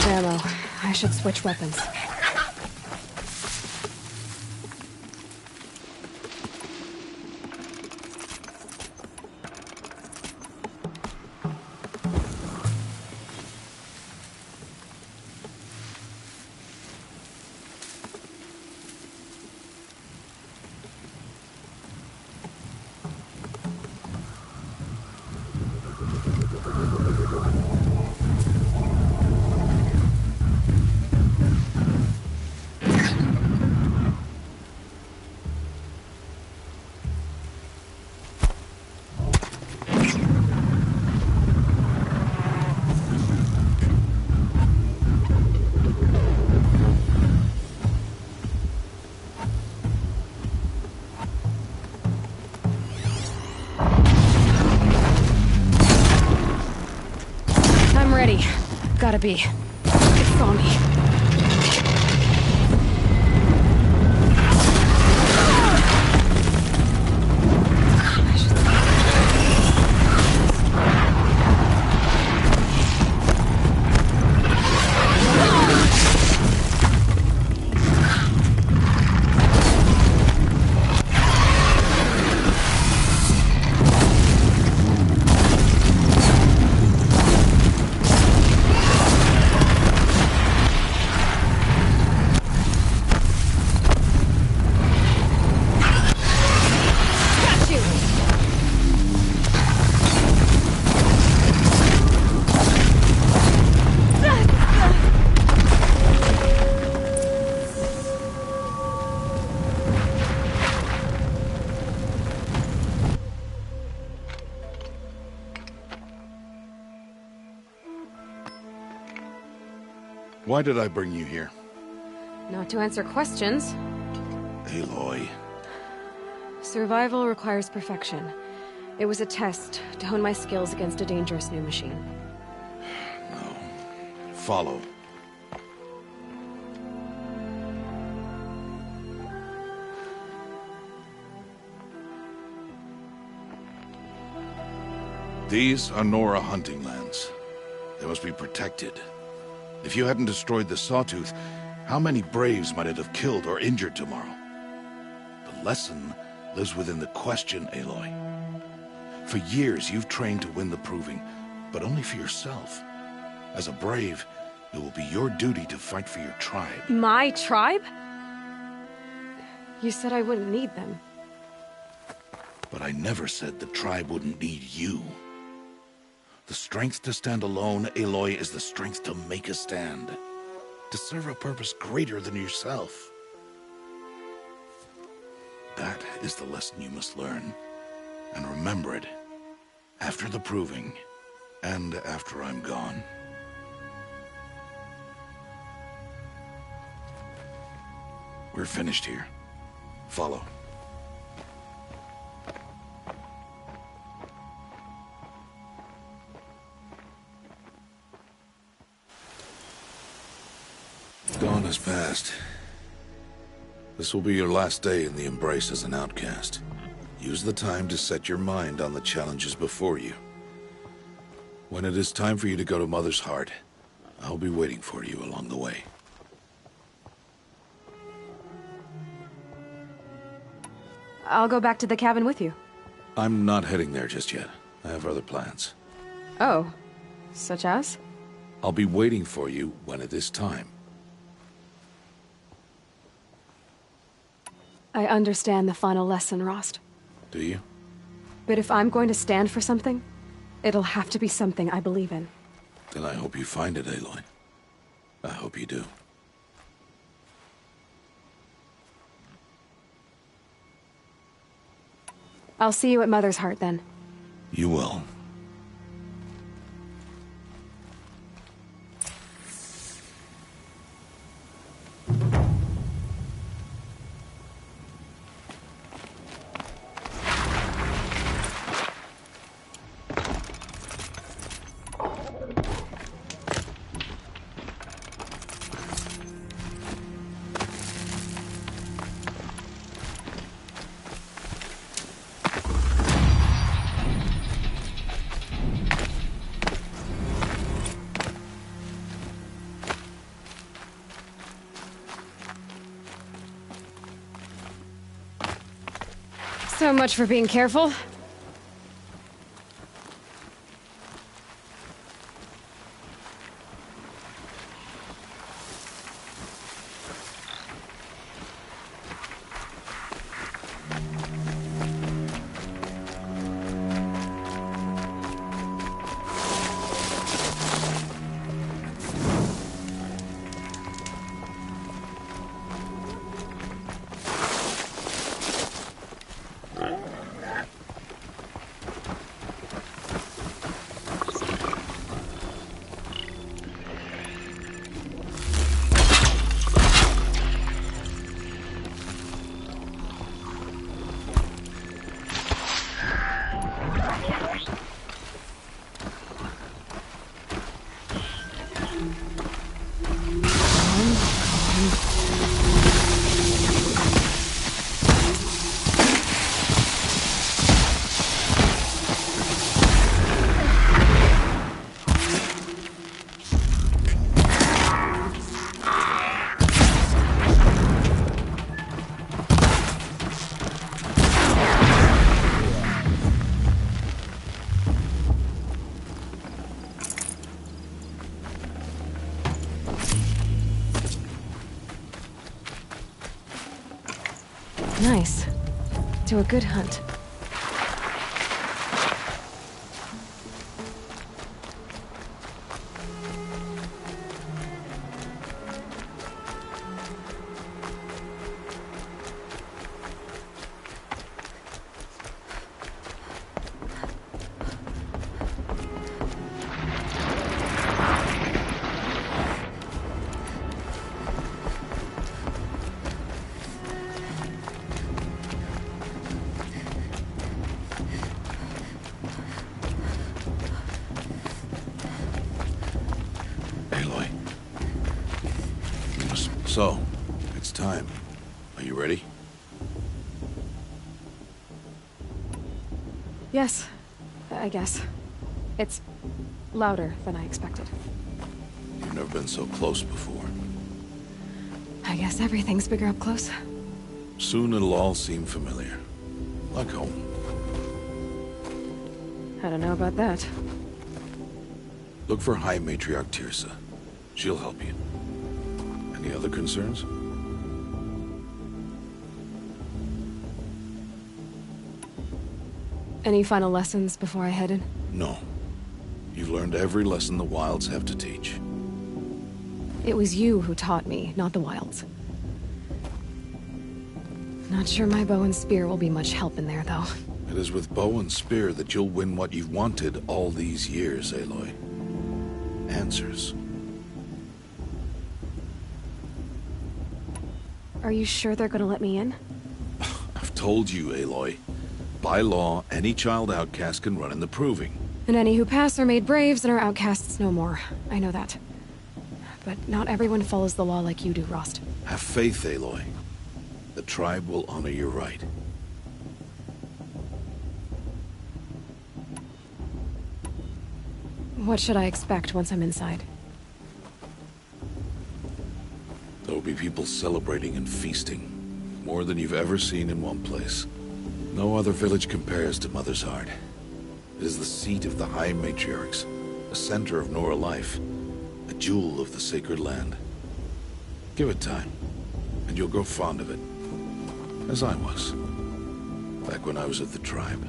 Ammo. I should switch weapons. Gotta be. It's on me. Why did I bring you here? Not to answer questions. Aloy. Survival requires perfection. It was a test to hone my skills against a dangerous new machine. No. Follow. These are Nora hunting lands. They must be protected. If you hadn't destroyed the Sawtooth, how many Braves might it have killed or injured tomorrow? The lesson lives within the question, Aloy. For years, you've trained to win the Proving, but only for yourself. As a Brave, it will be your duty to fight for your tribe. My tribe? You said I wouldn't need them. But I never said the tribe wouldn't need you. The strength to stand alone, Aloy, is the strength to make a stand. To serve a purpose greater than yourself. That is the lesson you must learn. And remember it. After the Proving. And after I'm gone. We're finished here. Follow. Dawn has passed. This will be your last day in the Embrace as an outcast. Use the time to set your mind on the challenges before you. When it is time for you to go to Mother's Heart, I'll be waiting for you along the way. I'll go back to the cabin with you. I'm not heading there just yet. I have other plans. Oh. Such as? I'll be waiting for you when it is time. I understand the final lesson, Rost. Do you? But if I'm going to stand for something, it'll have to be something I believe in. Then I hope you find it, Aloy. I hope you do. I'll see you at Mother's Heart, then. You will. So much for being careful. Nice. To a good hunt. So, it's time. Are you ready? Yes, I guess. It's louder than I expected. You've never been so close before. I guess everything's bigger up close. Soon it'll all seem familiar. Like home. I don't know about that. Look for High Matriarch Teersa. She'll help you. Any other concerns? Any final lessons before I head in? No. You've learned every lesson the Wilds have to teach. It was you who taught me, not the Wilds. Not sure my bow and spear will be much help in there, though. It is with bow and spear that you'll win what you've wanted all these years, Aloy. Answers. Are you sure they're gonna let me in? Told you, Aloy. By law, any child outcast can run in the Proving. And any who pass are made braves and are outcasts no more. I know that. But not everyone follows the law like you do, Rost. Have faith, Aloy. The tribe will honor your right. What should I expect once I'm inside? There will be people celebrating and feasting. More than you've ever seen in one place. No other village compares to Mother's Heart. It is the seat of the High Matriarchs, a center of Nora life, a jewel of the sacred land. Give it time, and you'll grow fond of it. As I was, back when I was at the tribe.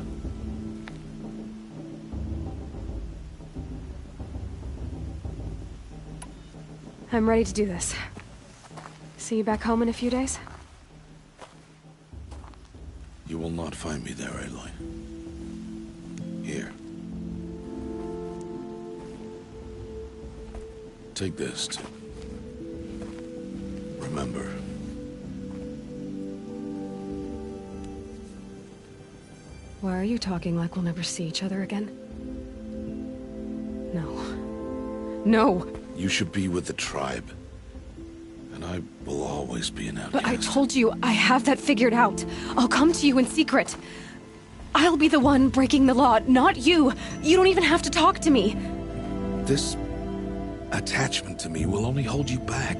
I'm ready to do this. See you back home in a few days? You will not find me there, Aloy. Here. Take this to remember. Why are you talking like we'll never see each other again? No. No! You should be with the tribe. And I will always be an outcast. But I told you, I have that figured out. I'll come to you in secret. I'll be the one breaking the law, not you. You don't even have to talk to me. This attachment to me will only hold you back.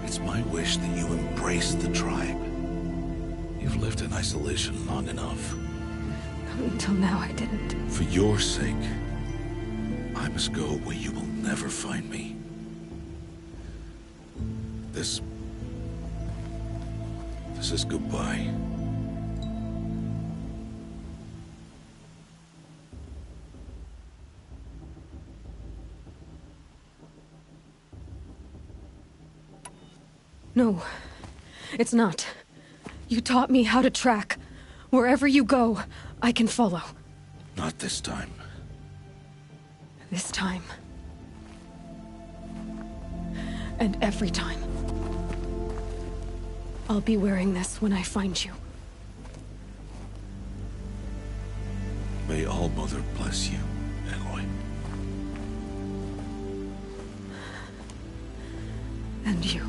It's my wish that you embrace the tribe. You've lived in isolation long enough. Until now, I didn't. For your sake, I must go where you will never find me. This is goodbye. No, it's not. You taught me how to track. Wherever you go, I can follow. Not this time. This time. And every time. I'll be wearing this when I find you. May All Mother bless you, Aloy. And you.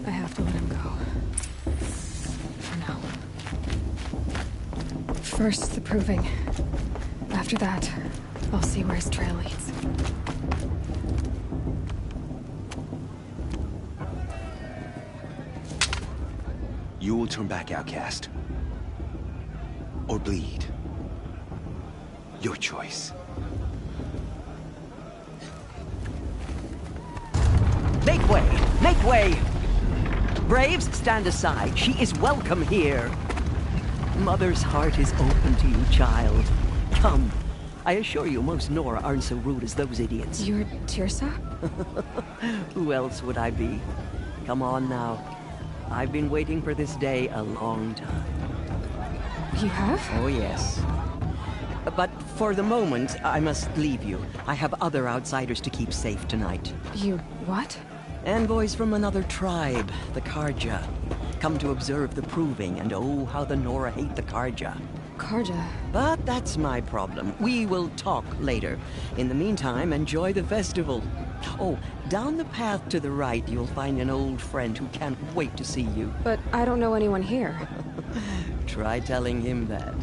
I have to let him go. For now. First, the Proving. After that, I'll see where his trail leads. You will turn back, outcast. Or bleed. Your choice. Make way! Make way! Braves, stand aside. She is welcome here. Mother's heart is open to you, child. Come. I assure you, most Nora aren't so rude as those idiots. You're Teersa? Who else would I be? Come on now. I've been waiting for this day a long time. You have? Oh, yes. But for the moment, I must leave you. I have other outsiders to keep safe tonight. You what? Envoys from another tribe, the Carja. Come to observe the Proving, and oh, how the Nora hate the Carja. Carja? But that's my problem. We will talk later. In the meantime, enjoy the festival. Oh, down the path to the right, you'll find an old friend who can't wait to see you. But I don't know anyone here. Try telling him that.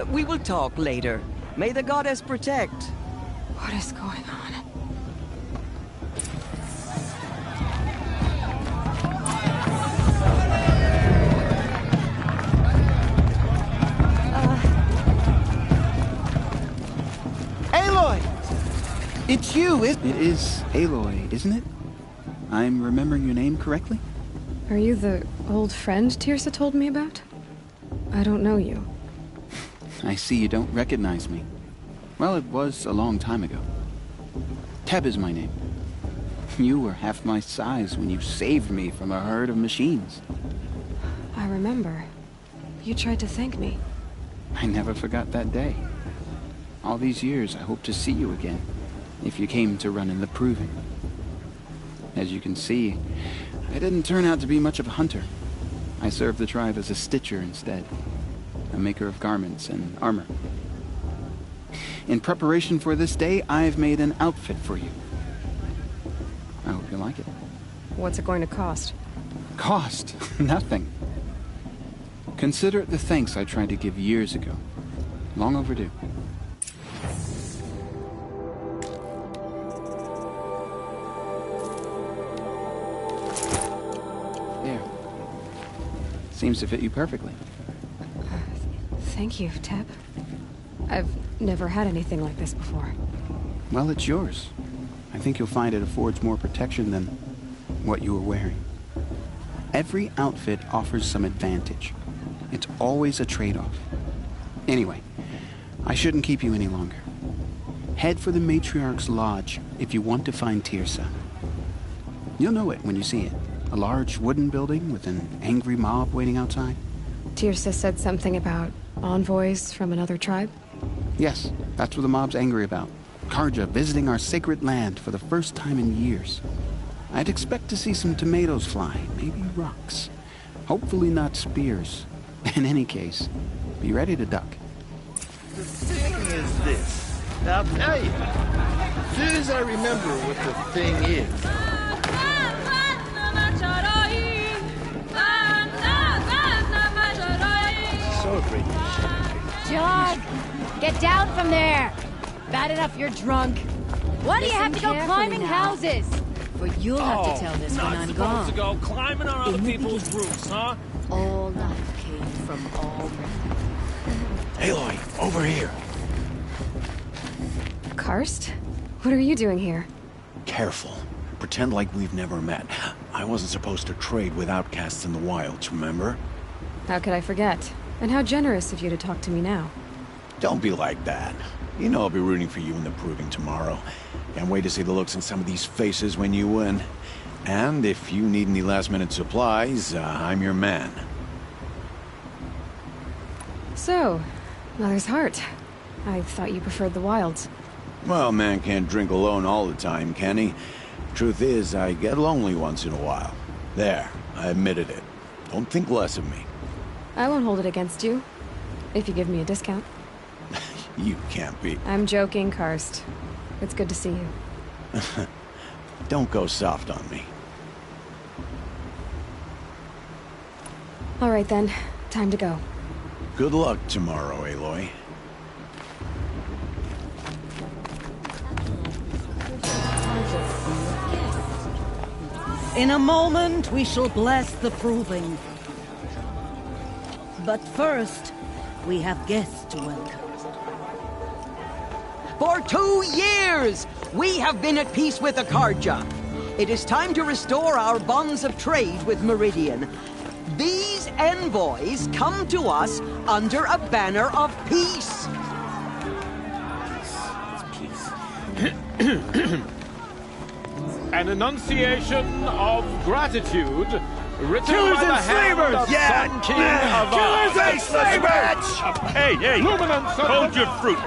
We will talk later. May the goddess protect. What is going on? Aloy! It's you, It is Aloy, isn't it? I'm remembering your name correctly? Are you the old friend Teersa told me about? I don't know you. I see you don't recognize me. Well, it was a long time ago. Teb is my name. You were half my size when you saved me from a herd of machines. I remember. You tried to thank me. I never forgot that day. All these years, I hope to see you again, if you came to run in the Proving. As you can see, I didn't turn out to be much of a hunter. I served the tribe as a stitcher instead, a maker of garments and armor. In preparation for this day, I've made an outfit for you. I hope you like it. What's it going to cost? Cost? Nothing. Consider it the thanks I tried to give years ago. Long overdue. There. Seems to fit you perfectly. Thank you, Teb. I've never had anything like this before. Well, it's yours. I think you'll find it affords more protection than what you were wearing. Every outfit offers some advantage. It's always a trade-off. Anyway, I shouldn't keep you any longer. Head for the Matriarch's Lodge if you want to find Teersa. You'll know it when you see it. A large wooden building with an angry mob waiting outside. Teersa said something about envoys from another tribe? Yes, that's what the mob's angry about. Karja visiting our sacred land for the first time in years. I'd expect to see some tomatoes fly, maybe rocks. Hopefully not spears. In any case, be ready to duck. The thing is this. I'll tell you. As soon as I remember what the thing is. So great. John, get down from there. Bad enough you're drunk. Why do you have to go climbing houses? But you'll have to tell this when I'm gone. To go climbing on other people's roofs, huh? All life came from all. Aloy, over here. Karst? What are you doing here? Careful. Pretend like we've never met. I wasn't supposed to trade with outcasts in the wilds, remember? How could I forget? And how generous of you to talk to me now. Don't be like that. You know I'll be rooting for you in the Proving tomorrow. Can't wait to see the looks on some of these faces when you win. And if you need any last-minute supplies, I'm your man. So, Mother's Heart. I thought you preferred the wilds. Well, man can't drink alone all the time, can he? Truth is, I get lonely once in a while. There, I admitted it. Don't think less of me. I won't hold it against you, if you give me a discount. You can't be. I'm joking, Karst. It's good to see you. Don't go soft on me. All right then, time to go. Good luck tomorrow, Aloy. In a moment, we shall bless the Proving. But first, we have guests to welcome. For 2 years, we have been at peace with the Karja. It is time to restore our bonds of trade with Meridian. These envoys come to us under a banner of peace. An enunciation of gratitude written Killers by the and hand slavers! of Sun King of Killers and slavers! Hey, hey! Luminance of Hold your fruit,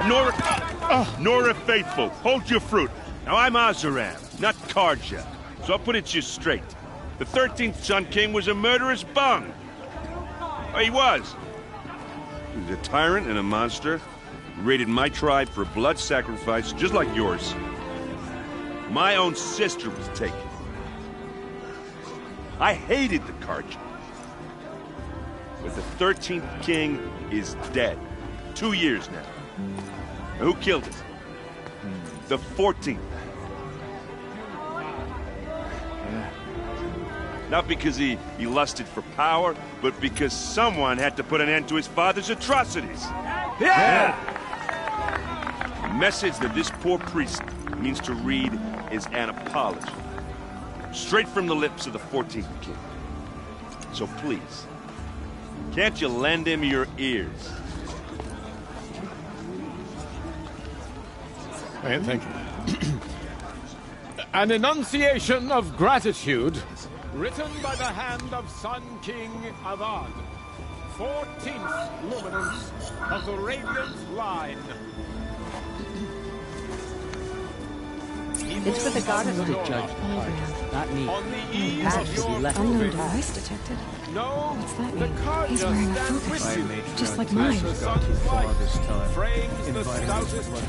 Nora Faithful. Hold your fruit. Now I'm Azaram, not Karja, so I'll put it just straight. The 13th Sun King was a murderous bung. Oh, he was. He was a tyrant and a monster. He raided my tribe for blood sacrifice, just like yours. My own sister was taken. I hated the Karja. But the 13th king is dead. 2 years now. And who killed him? The 14th. Not because he lusted for power, but because someone had to put an end to his father's atrocities. Yeah! The message that this poor priest means to read is an apology. Straight from the lips of the 14th king. So please, can't you lend him your ears? Thank you. An enunciation of gratitude written by the hand of Sun King Avad, 14th luminance of the Radiant Line. It's for the goddess to judge the parties, not me. The path should be left to Unknown the device detected. No, What's that mean? He's wearing a focus, just like mine.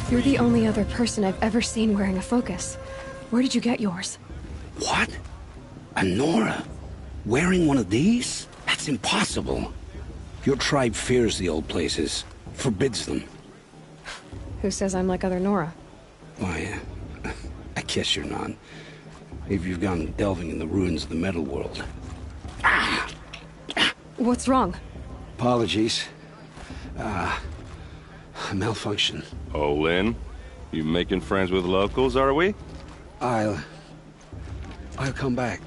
You're the only other person I've ever seen wearing a focus. Where did you get yours? What? A Nora? Wearing one of these? That's impossible. Your tribe fears the old places, forbids them. Who says I'm like other Nora? Why, I guess you're not. If you've gone delving in the ruins of the metal world. What's wrong? Apologies. A malfunction. Oh, Lynn? You making friends with locals, are we? I'll come back.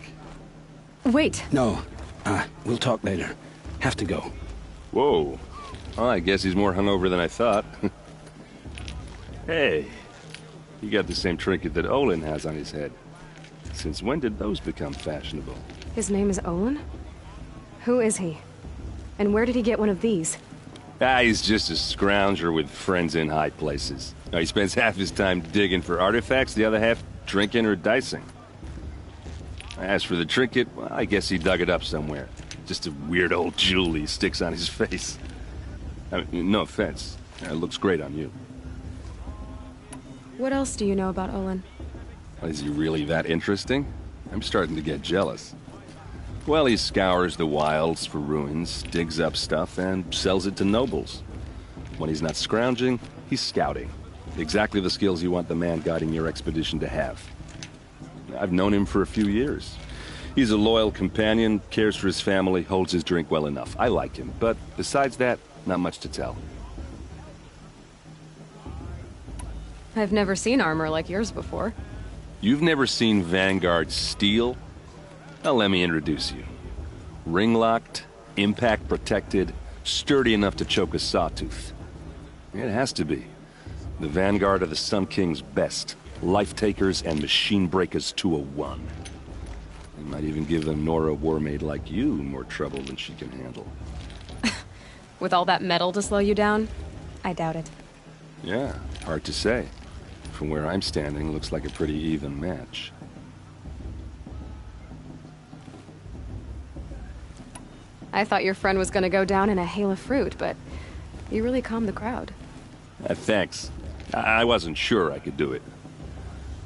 Wait. No. We'll talk later. Have to go. Whoa. Well, I guess he's more hungover than I thought. Hey. You got the same trinket that Olin has on his head. Since when did those become fashionable? His name is Olin? Who is he? And where did he get one of these? He's just a scrounger with friends in high places. He spends half his time digging for artifacts, the other half drinking or dicing. As for the trinket, well, I guess he dug it up somewhere. Just a weird old jewel he sticks on his face. I mean, no offense. It looks great on you. What else do you know about Olin? Is he really that interesting? I'm starting to get jealous. Well, he scours the wilds for ruins, digs up stuff, and sells it to nobles. When he's not scrounging, he's scouting. Exactly the skills you want the man guiding your expedition to have. I've known him for a few years. He's a loyal companion, cares for his family, holds his drink well enough. I like him, but besides that, not much to tell. I've never seen armor like yours before. You've never seen Vanguard steel? Well, let me introduce you. Ring-locked, impact-protected, sturdy enough to choke a sawtooth. It has to be. The Vanguard are the Sun King's best. Life-takers and machine breakers to a one. They might even give a Nora Warmaid like you more trouble than she can handle. With all that metal to slow you down? I doubt it. Yeah, hard to say. From where I'm standing, looks like a pretty even match. I thought your friend was gonna go down in a hail of fruit, but you really calmed the crowd. Thanks. I wasn't sure I could do it.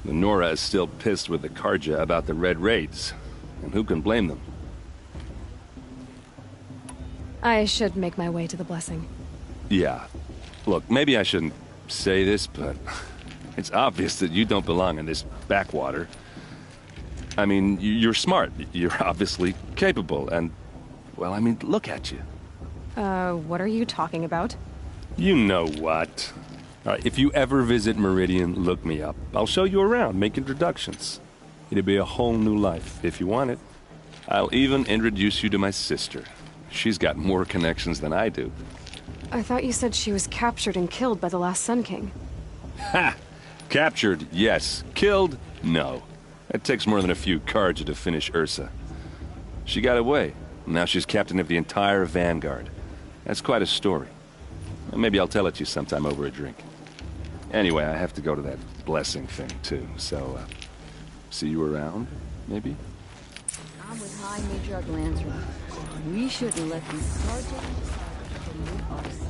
The Nora is still pissed with the Karja about the Red Raids, and who can blame them? I should make my way to the blessing. Yeah. Look, maybe I shouldn't say this, but it's obvious that you don't belong in this backwater. I mean, you're smart. You're obviously capable, and, well, I mean, look at you. What are you talking about? You know what. All right, if you ever visit Meridian, look me up. I'll show you around, make introductions. It'll be a whole new life, if you want it. I'll even introduce you to my sister. She's got more connections than I do. I thought you said she was captured and killed by the last Sun King. Ha! Captured, yes. Killed, no. It takes more than a few Karja to finish Ursa. She got away. Now she's captain of the entire Vanguard. That's quite a story. Maybe I'll tell it to you sometime over a drink. Anyway, I have to go to that blessing thing, too. So, see you around, maybe? I'm with High Matriarch Lansra. We shouldn't let these Karja pollute our society.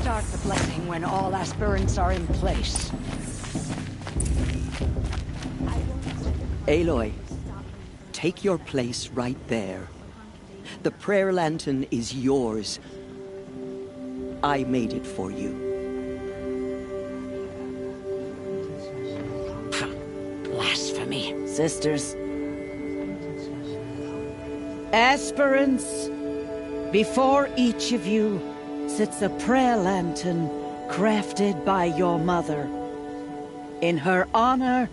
Start the blessing when all aspirants are in place. Aloy, take your place right there. The prayer lantern is yours. I made it for you. Blasphemy, sisters. Aspirants, before each of you sits a prayer lantern crafted by your mother. In her honor,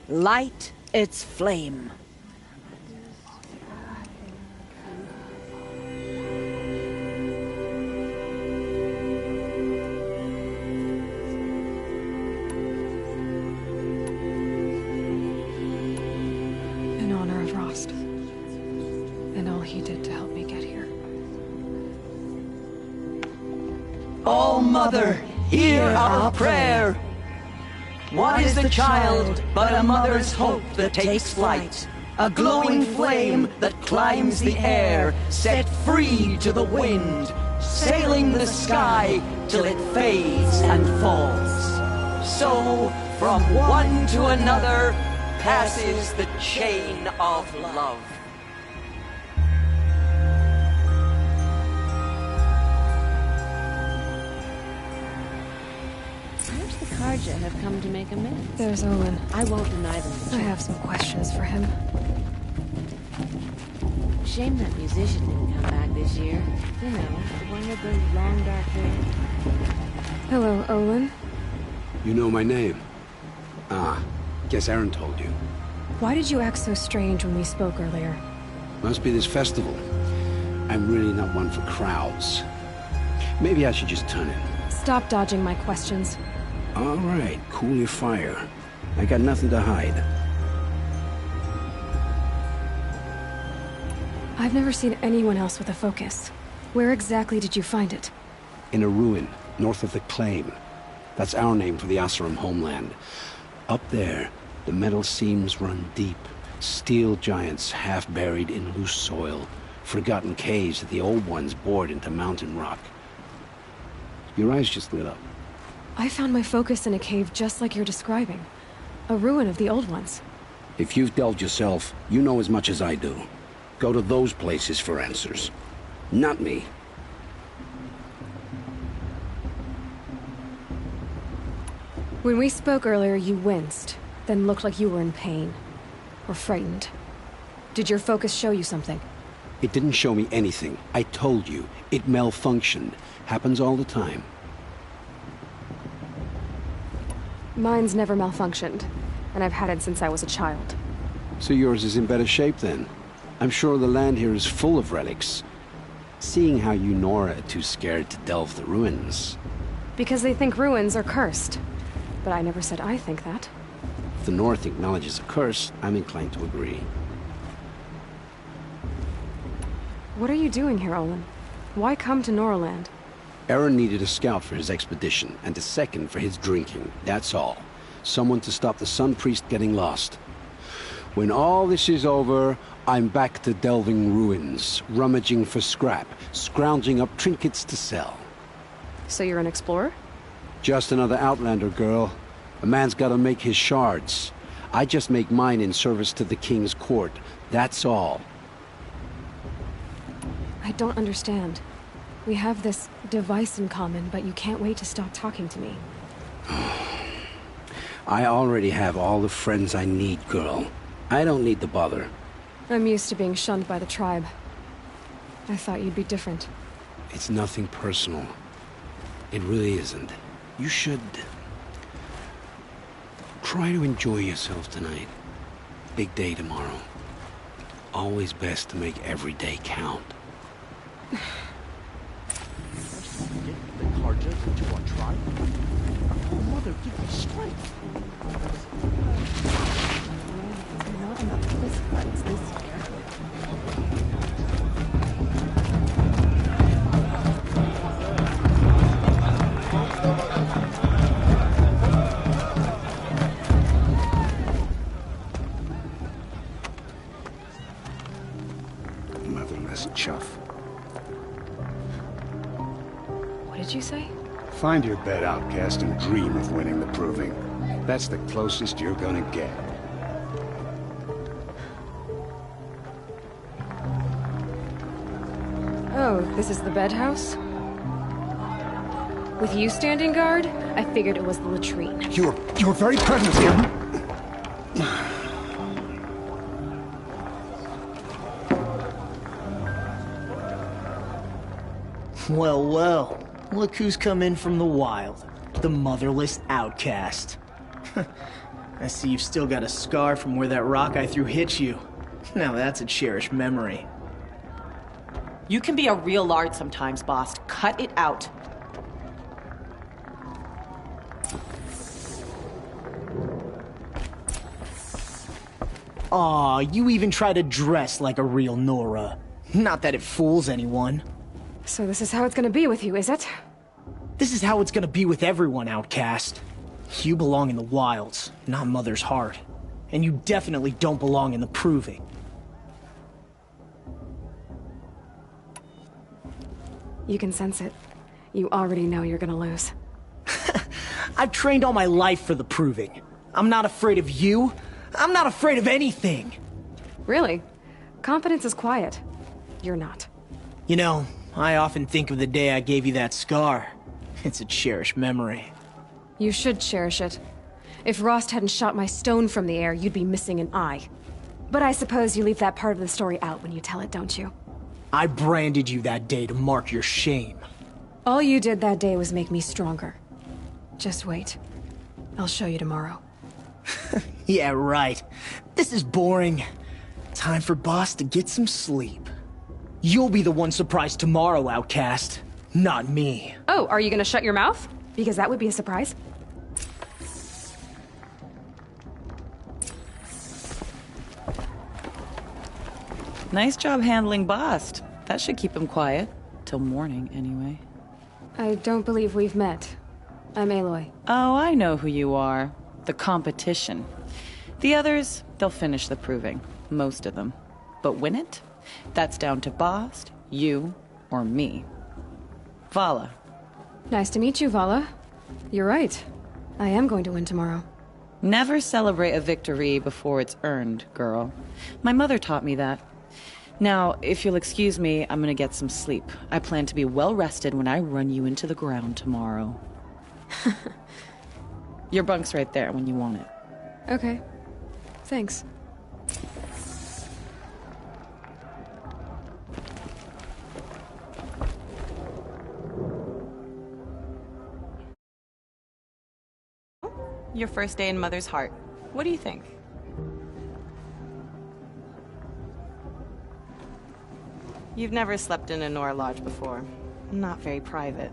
light its flame. he did to help me get here. Oh, Mother, hear our prayer. What is the child but a mother's hope that takes flight? A glowing flame that climbs the air, set free to the wind, sailing the sky till it fades and falls. So, from one to another, passes the chain of love. Perhaps the Karja have come to make amends. There's Olin. I won't deny them. I have some questions for him. Shame that musician didn't come back this year. You know, the one with the long dark hair. Hello, Olin. You know my name? Ah, guess Aaron told you. Why did you act so strange when we spoke earlier? Must be this festival. I'm really not one for crowds. Maybe I should just turn in. Stop dodging my questions. All right, cool your fire. I got nothing to hide. I've never seen anyone else with a focus. Where exactly did you find it? In a ruin, north of the Claim. That's our name for the Oseram homeland. Up there, the metal seams run deep. Steel giants half buried in loose soil. Forgotten caves that the old ones bored into mountain rock. Your eyes just lit up. I found my focus in a cave just like you're describing. A ruin of the old ones. If you've delved yourself, you know as much as I do. Go to those places for answers. Not me. When we spoke earlier, you winced, then looked like you were in pain. Or frightened. Did your focus show you something? It didn't show me anything. I told you. It malfunctioned. Happens all the time. Mine's never malfunctioned, and I've had it since I was a child. So yours is in better shape then? I'm sure the land here is full of relics. Seeing how you Nora are too scared to delve the ruins. Because they think ruins are cursed. But I never said I think that. If the North acknowledges a curse, I'm inclined to agree. What are you doing here, Olin? Why come to Noraland? Aaron needed a scout for his expedition, and a second for his drinking. That's all. Someone to stop the Sun Priest getting lost. When all this is over, I'm back to delving ruins, rummaging for scrap, scrounging up trinkets to sell. So you're an explorer? Just another Outlander, girl. A man's gotta make his shards. I just make mine in service to the King's court. That's all. I don't understand. We have this device in common, but you can't wait to stop talking to me. I already have all the friends I need, girl. I don't need the bother. I'm used to being shunned by the tribe. I thought you'd be different. It's nothing personal. It really isn't. You should... try to enjoy yourself tonight. Big day tomorrow. Always best to make every day count. The Karja into our tribe? Oh, Mother, give me strength! Not enough fist fights this year. Motherless chuff. What did you say? Find your bed, outcast, and dream of winning the proving. That's the closest you're gonna get. Oh, this is the bed house? With you standing guard, I figured it was the latrine. Your very presence here... Well, well. Look who's come in from the wild. The motherless outcast. I see you've still got a scar from where that rock I threw hit you. Now that's a cherished memory. You can be a real lard sometimes, boss. Cut it out. Aw, you even try to dress like a real Nora. Not that it fools anyone. So this is how it's gonna be with you, is it? This is how it's gonna be with everyone, Outcast. You belong in the wilds, not Mother's heart. And you definitely don't belong in the Proving. You can sense it. You already know you're gonna lose. I've trained all my life for the Proving. I'm not afraid of you. I'm not afraid of anything. Really? Confidence is quiet. You're not. You know, I often think of the day I gave you that scar. It's a cherished memory. You should cherish it. If Rost hadn't shot my stone from the air, you'd be missing an eye. But I suppose you leave that part of the story out when you tell it, don't you? I branded you that day to mark your shame. All you did that day was make me stronger. Just wait. I'll show you tomorrow. Yeah, right. This is boring. Time for Boss to get some sleep. You'll be the one surprised tomorrow, Outcast. Not me. Oh, are you gonna shut your mouth? Because that would be a surprise. Nice job handling Bast. That should keep him quiet. Till morning, anyway. I don't believe we've met. I'm Aloy. Oh, I know who you are. The competition. The others, they'll finish the Proving. Most of them. But win it? That's down to Bast, you, or me. Vala. Nice to meet you, Vala. You're right. I am going to win tomorrow. Never celebrate a victory before it's earned, girl. My mother taught me that. Now, if you'll excuse me, I'm gonna get some sleep. I plan to be well rested when I run you into the ground tomorrow. Your bunk's right there when you want it. Okay. Thanks. Your first day in Mother's heart. What do you think? You've never slept in a Nora lodge before. Not very private.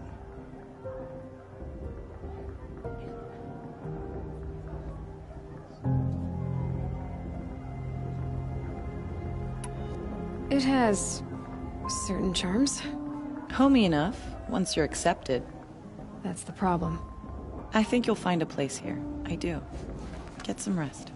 It has certain charms. Homey enough, once you're accepted. That's the problem. I think you'll find a place here. I do. Get some rest.